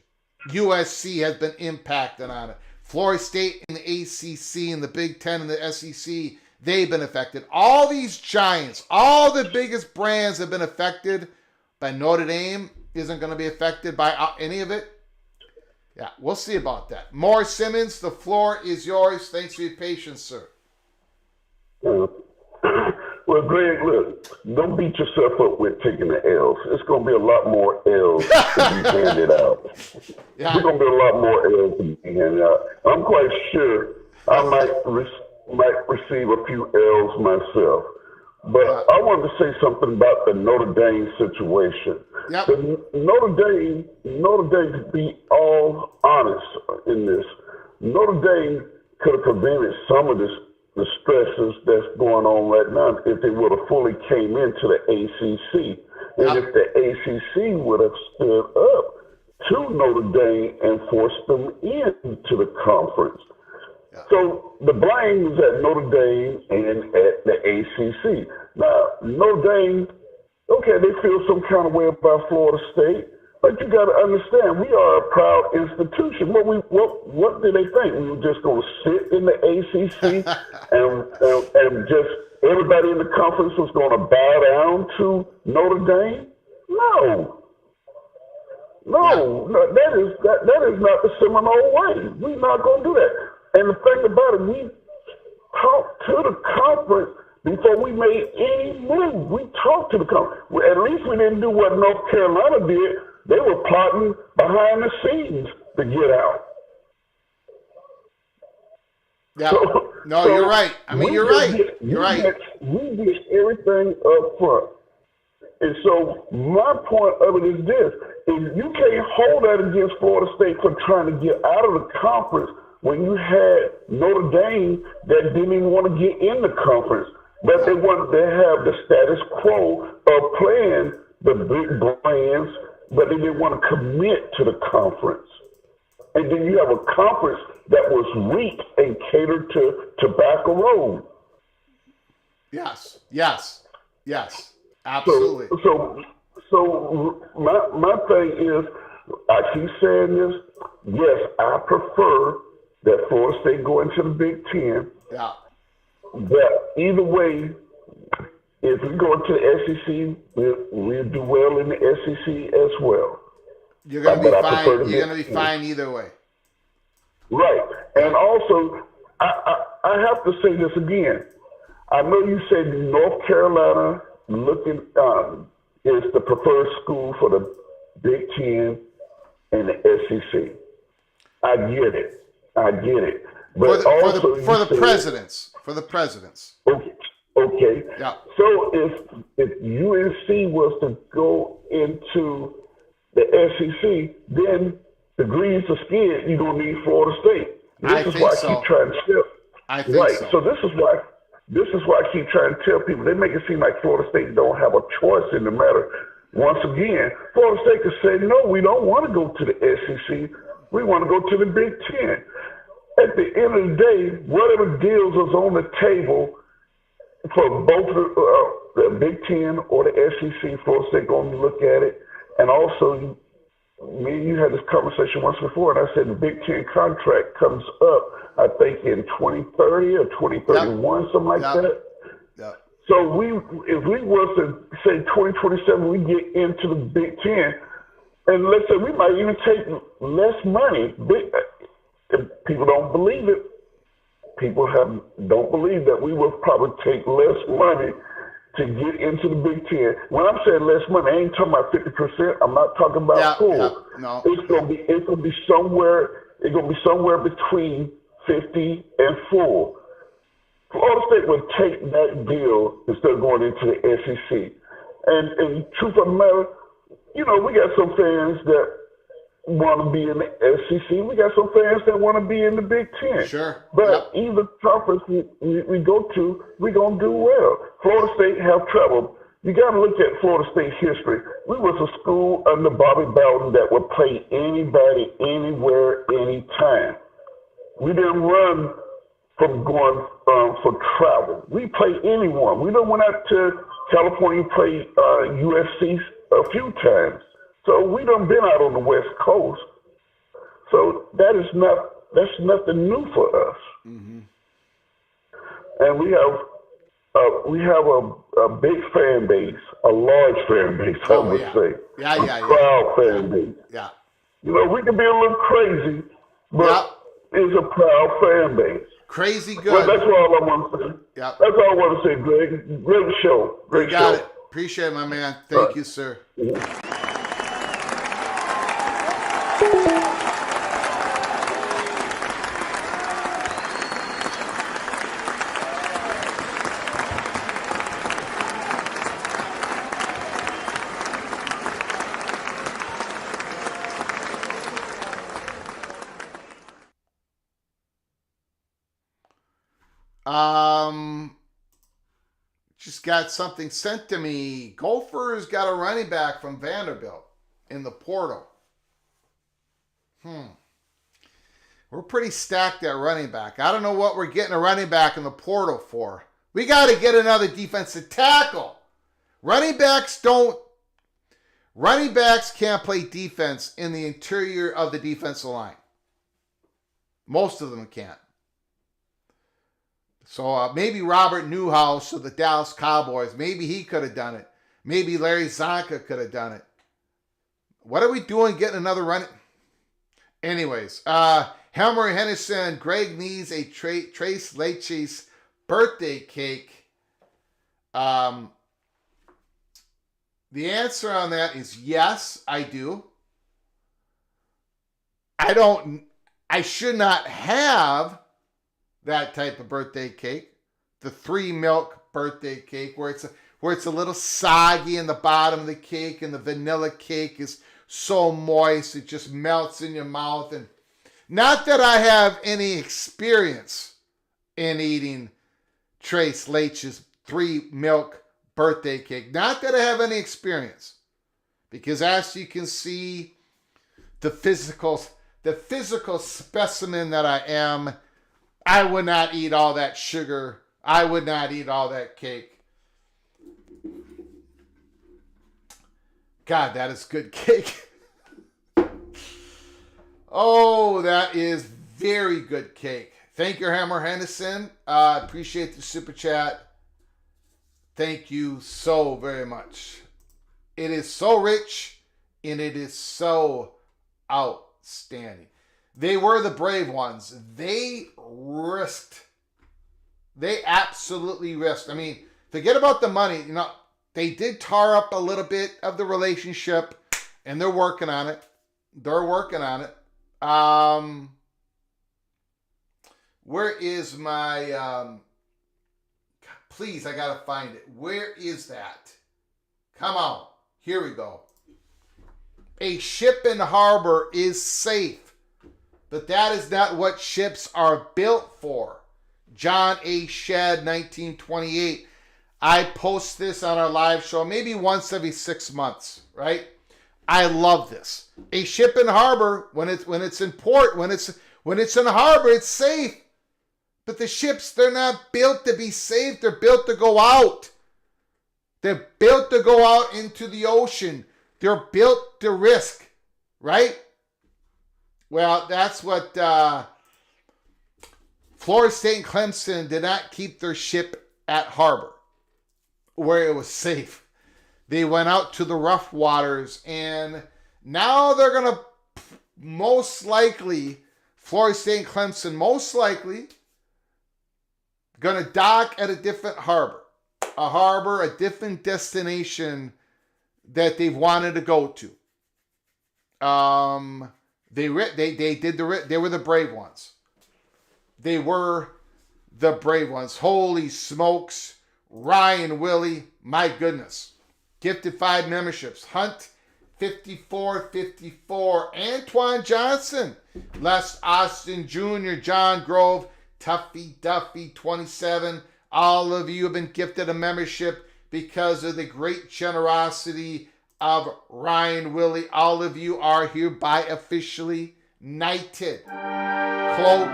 USC has been impacted on it. Florida State and the ACC and the Big Ten and the SEC, they've been affected. All these giants, all the biggest brands have been affected, but Notre Dame isn't going to be affected by any of it. Yeah, we'll see about that. Morris Simmons, the floor is yours. Thanks for your patience, sir. Well, Greg, look, don't beat yourself up with taking the L's. It's going to be a lot more L's to be handed out. Yeah. There's going to be a lot more L's to be handed out. I'm quite sure I might receive a few L's myself. But I wanted to say something about the Notre Dame situation. Yep. Notre Dame, to be all honest in this, Notre Dame could have prevented some of the stresses that's going on right now if they would have fully came into the ACC. And if the ACC would have stood up to Notre Dame and forced them into the conference. Yeah. So the blame is at Notre Dame and at the ACC. Now, Notre Dame, okay, they feel some kind of way about Florida State, but you got to understand, we are a proud institution. What did they think? We were just going to sit in the ACC and just everybody in the conference was going to bow down to Notre Dame? No. No, that is not the Seminole way. We're not going to do that. And the thing about it, we talked to the conference before we made any move. We talked to the conference. At least we didn't do what North Carolina did. They were plotting behind the scenes to get out. Yeah. So you're right. I mean, you're right. You're right. We did everything up front. And so my point of it is this. If you can't hold that against Florida State for trying to get out of the conference when you had Notre Dame that didn't even want to get in the conference, but they wanted to have the status quo of playing the big brands, but they didn't want to commit to the conference. And then you have a conference that was weak and catered to Tobacco Road. Yes. Absolutely. So my thing is, I keep saying this. Yes, I prefer that Florida State go into the Big Ten. Yeah. But either way, if we go into the SEC, we'll do well in the SEC as well. You're going to be fine. You're going to be fine either way. Right. And also, I have to say this again. I know you said North Carolina is the preferred school for the Big Ten and the SEC. I get it. But for the presidents. Okay. Yeah. So if UNC was to go into the SEC, then the greens are scared. You're gonna need Florida State. This is why I keep trying to tell. I think so. So this is why I keep trying to tell people. They make it seem like Florida State don't have a choice in the matter. Once again, Florida State could say, no, we don't want to go to the SEC. We want to go to the Big Ten. At the end of the day, whatever deals is on the table for both the Big Ten or the SEC, Florida State going to look at it. And also, me and you had this conversation once before, and I said the Big Ten contract comes up, I think, in 2030 or 2031, something like that. Yep. So if we was to say 2027, we get into the Big Ten, and let's say we might even take less money. People don't believe it. People don't believe that we will probably take less money to get into the Big Ten. When I'm saying less money, I ain't talking about 50%. I'm not talking about full. Yeah, no. It's gonna be somewhere between 50 and full. Florida State would take that deal instead of going into the SEC. And truth of the matter, we got some fans that want to be in the SEC. We got some fans that want to be in the Big Ten. Sure. But either conference we go to, we're going to do well. Florida State have trouble. You got to look at Florida State history. We was a school under Bobby Bowden that would play anybody, anywhere, anytime. We didn't run from going for travel. We played anyone. We done went out to California, played USC a few times. So we done been out on the West Coast. So that's nothing new for us. Mm-hmm. And we have a big fan base, a large fan base, I would say. Yeah. Proud fan base. Yeah. We can be a little crazy, but it's a proud fan base. Crazy good. Well, that's all I want to say. Yeah. That's all I want to say, Greg. Great show. Great show. You got it. Appreciate it, my man. Thank you, sir. Mm-hmm. Just got something sent to me. Gophers got a running back from Vanderbilt in the portal. We're pretty stacked at running back. I don't know what we're getting a running back in the portal for. We got to get another defensive tackle. Running backs can't play defense in the interior of the defensive line. Most of them can't. So maybe Robert Newhouse of the Dallas Cowboys, maybe he could have done it. Maybe Larry Zonka could have done it. What are we doing getting another running? Anyways, Helmer Henderson, Greg needs a Trace Leches birthday cake. The answer on that is yes, I do. I should not have that type of birthday cake. The 3 milk birthday cake where it's a little soggy in the bottom of the cake and the vanilla cake is so moist it just melts in your mouth. And not that I have any experience in eating Trace Leches 3 milk birthday cake. Not that I have any experience, because as you can see, the physical specimen that I am, I would not eat all that sugar. I would not eat all that cake. God, that is good cake. Oh, that is very good cake. Thank you, Hammer Henderson. Appreciate the super chat. Thank you so very much. It is so rich and it is so outstanding. They were the brave ones. They risked. They absolutely risked. I mean, forget about the money. You know, they did tar up a little bit of the relationship, and they're working on it. Where is my... please, I gotta find it. Where is that? Come on. Here we go. A ship in harbor is safe, but that is not what ships are built for. John A. Shedd, 1928. I post this on our live show maybe once every 6 months, right? I love this. A ship in harbor, when it's in port, when it's in harbor, it's safe. But the ships, they're not built to be safe. They're built to go out. They're built to go out into the ocean. They're built to risk, right? Well, that's what Florida State and Clemson did not keep their ship at harbor where it was safe. They went out to the rough waters, and now they're going to most likely, Florida State and Clemson most likely going to dock at a different harbor. A different destination that they've wanted to go to. They were the brave ones. They were the brave ones. Holy smokes. Ryan Willie, my goodness. Gifted 5 memberships. Hunt 5454. Antoine Johnson. Les Austin Jr. John Grove. Tuffy Duffy 27. All of you have been gifted a membership because of the great generosity of Ryan Willie. All of you are hereby officially knighted. Cloak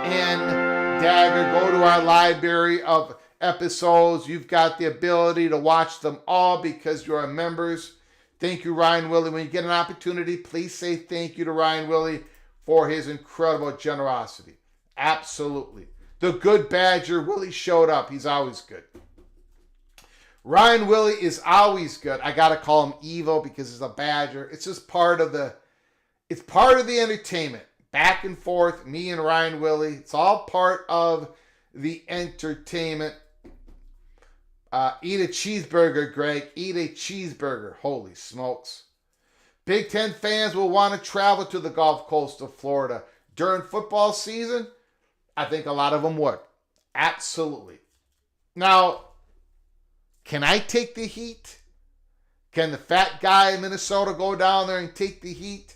and dagger. Go to our library of episodes. You've got the ability to watch them all because you are members. Thank you, Ryan Willie. When you get an opportunity, please say thank you to Ryan Willie for his incredible generosity. Absolutely. The good Badger, Willie showed up. He's always good. Ryan Willie is always good. I got to call him evil because he's a Badger. It's just part of the entertainment. Back and forth, me and Ryan Willie. It's all part of the entertainment. Eat a cheeseburger, Greg. Eat a cheeseburger. Holy smokes. Big Ten fans will want to travel to the Gulf Coast of Florida during football season. I think a lot of them would. Absolutely. Now, can I take the heat? Can the fat guy in Minnesota go down there and take the heat?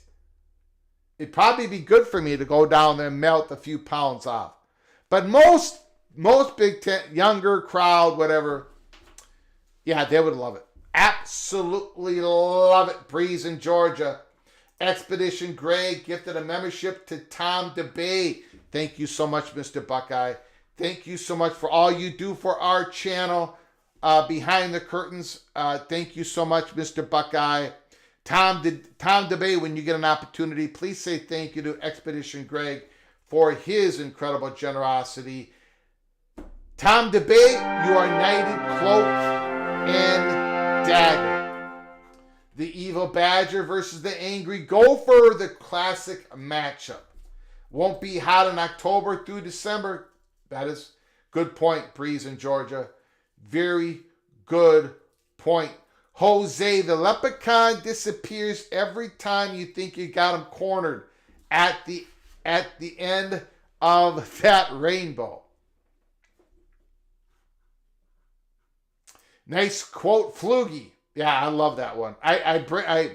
It'd probably be good for me to go down there and melt a few pounds off. But most Big Ten, younger crowd, whatever, yeah, they would love it. Absolutely love it. Breeze in Georgia. Expedition Greg gifted a membership to Tom DeBay. Thank you so much, Mr. Buckeye. Thank you so much for all you do for our channel behind the curtains. Thank you so much, Mr. Buckeye. Tom DeBay, when you get an opportunity, please say thank you to Expedition Greg for his incredible generosity. Tom DeBay, you are knighted cloak and dagger. The Evil Badger versus the Angry Gopher, the classic matchup. Won't be hot in October through December. That is good point, Breeze in Georgia. Very good point. Jose, the leprechaun disappears every time you think you got him cornered at the end of that rainbow. Nice quote, Flugie. Yeah, I love that one. I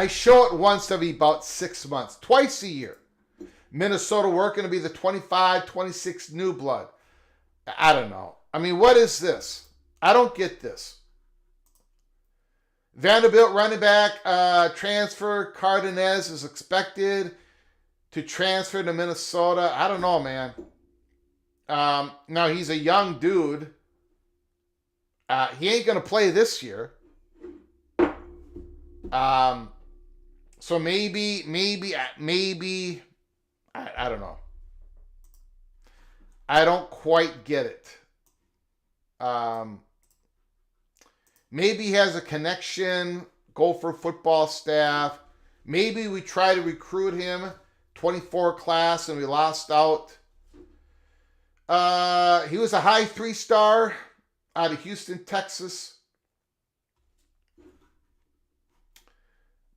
show it once every about 6 months, twice a year. Minnesota working to be the 25, 26 new blood. I don't know. I mean, what is this? I don't get this. Vanderbilt running back transfer. Cardenas is expected to transfer to Minnesota. I don't know, man. Now, he's a young dude. He ain't going to play this year. So maybe, I don't know. I don't quite get it. Maybe he has a connection, Gopher football staff. Maybe we try to recruit him, 24 class, and we lost out. He was a high 3-star out of Houston, Texas.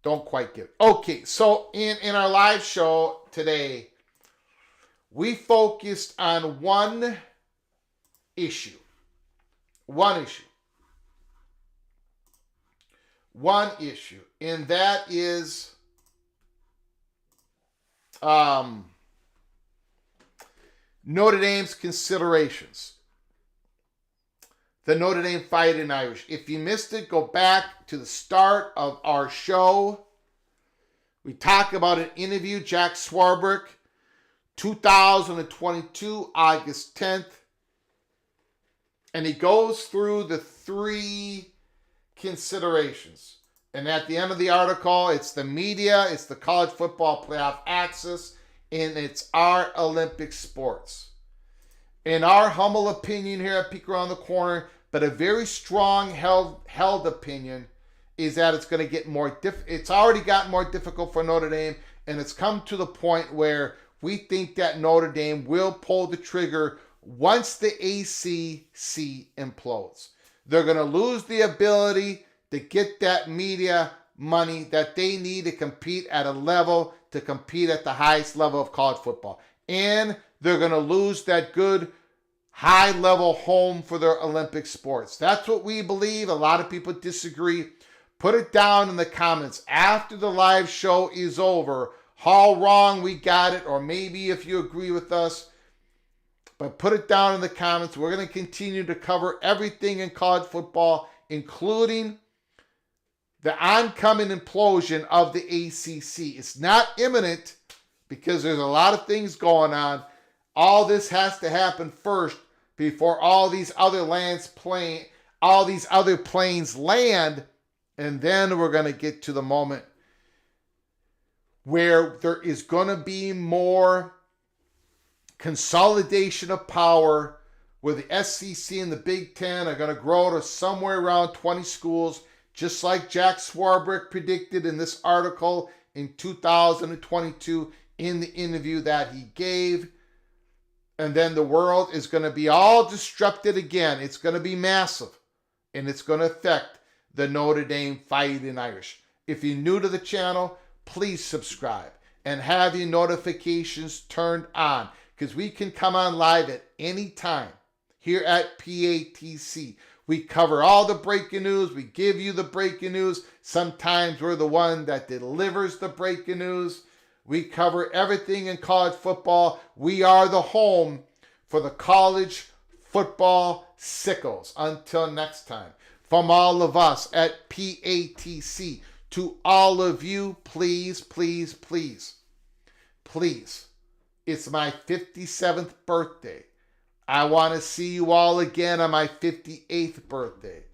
Don't quite get it. Okay, so in our live show today, we focused on one issue. One issue. And that is Notre Dame's considerations. The Notre Dame Fighting Irish. If you missed it, go back to the start of our show. We talk about an interview, Jack Swarbrick, 2022, August 10th. And he goes through the 3 considerations. And at the end of the article, it's the media, it's the college football playoff access, and it's our Olympic sports. In our humble opinion here at Peek Around the Corner, but a very strong held opinion, is that it's going to get more it's already gotten more difficult for Notre Dame, and it's come to the point where we think that Notre Dame will pull the trigger once the ACC implodes. They're going to lose the ability to get that media money that they need to compete at a level, to compete at the highest level of college football. And they're going to lose that good high-level home for their Olympic sports. That's what we believe. A lot of people disagree. Put it down in the comments after the live show is over, how wrong we got it, or maybe if you agree with us. But put it down in the comments. We're going to continue to cover everything in college football, including the oncoming implosion of the ACC. It's not imminent because there's a lot of things going on. All this has to happen first before all these other planes land, and then we're going to get to the moment where there is going to be more consolidation of power, where the SEC and the Big Ten are going to grow to somewhere around 20 schools, just like Jack Swarbrick predicted in this article in 2022 in the interview that he gave. And then the world is going to be all disrupted again. It's going to be massive, and it's going to affect the Notre Dame Fighting Irish. If you're new to the channel, please subscribe and have your notifications turned on, because we can come on live at any time here at PATC. We cover all the breaking news. We give you the breaking news. Sometimes we're the one that delivers the breaking news. We cover everything in college football. We are the home for the college football sickles. Until next time, from all of us at PATC, To all of you, please, please, please, please, it's my 57th birthday. I want to see you all again on my 58th birthday.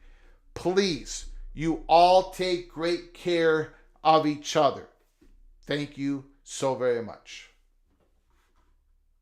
Please, you all take great care of each other. Thank you so very much.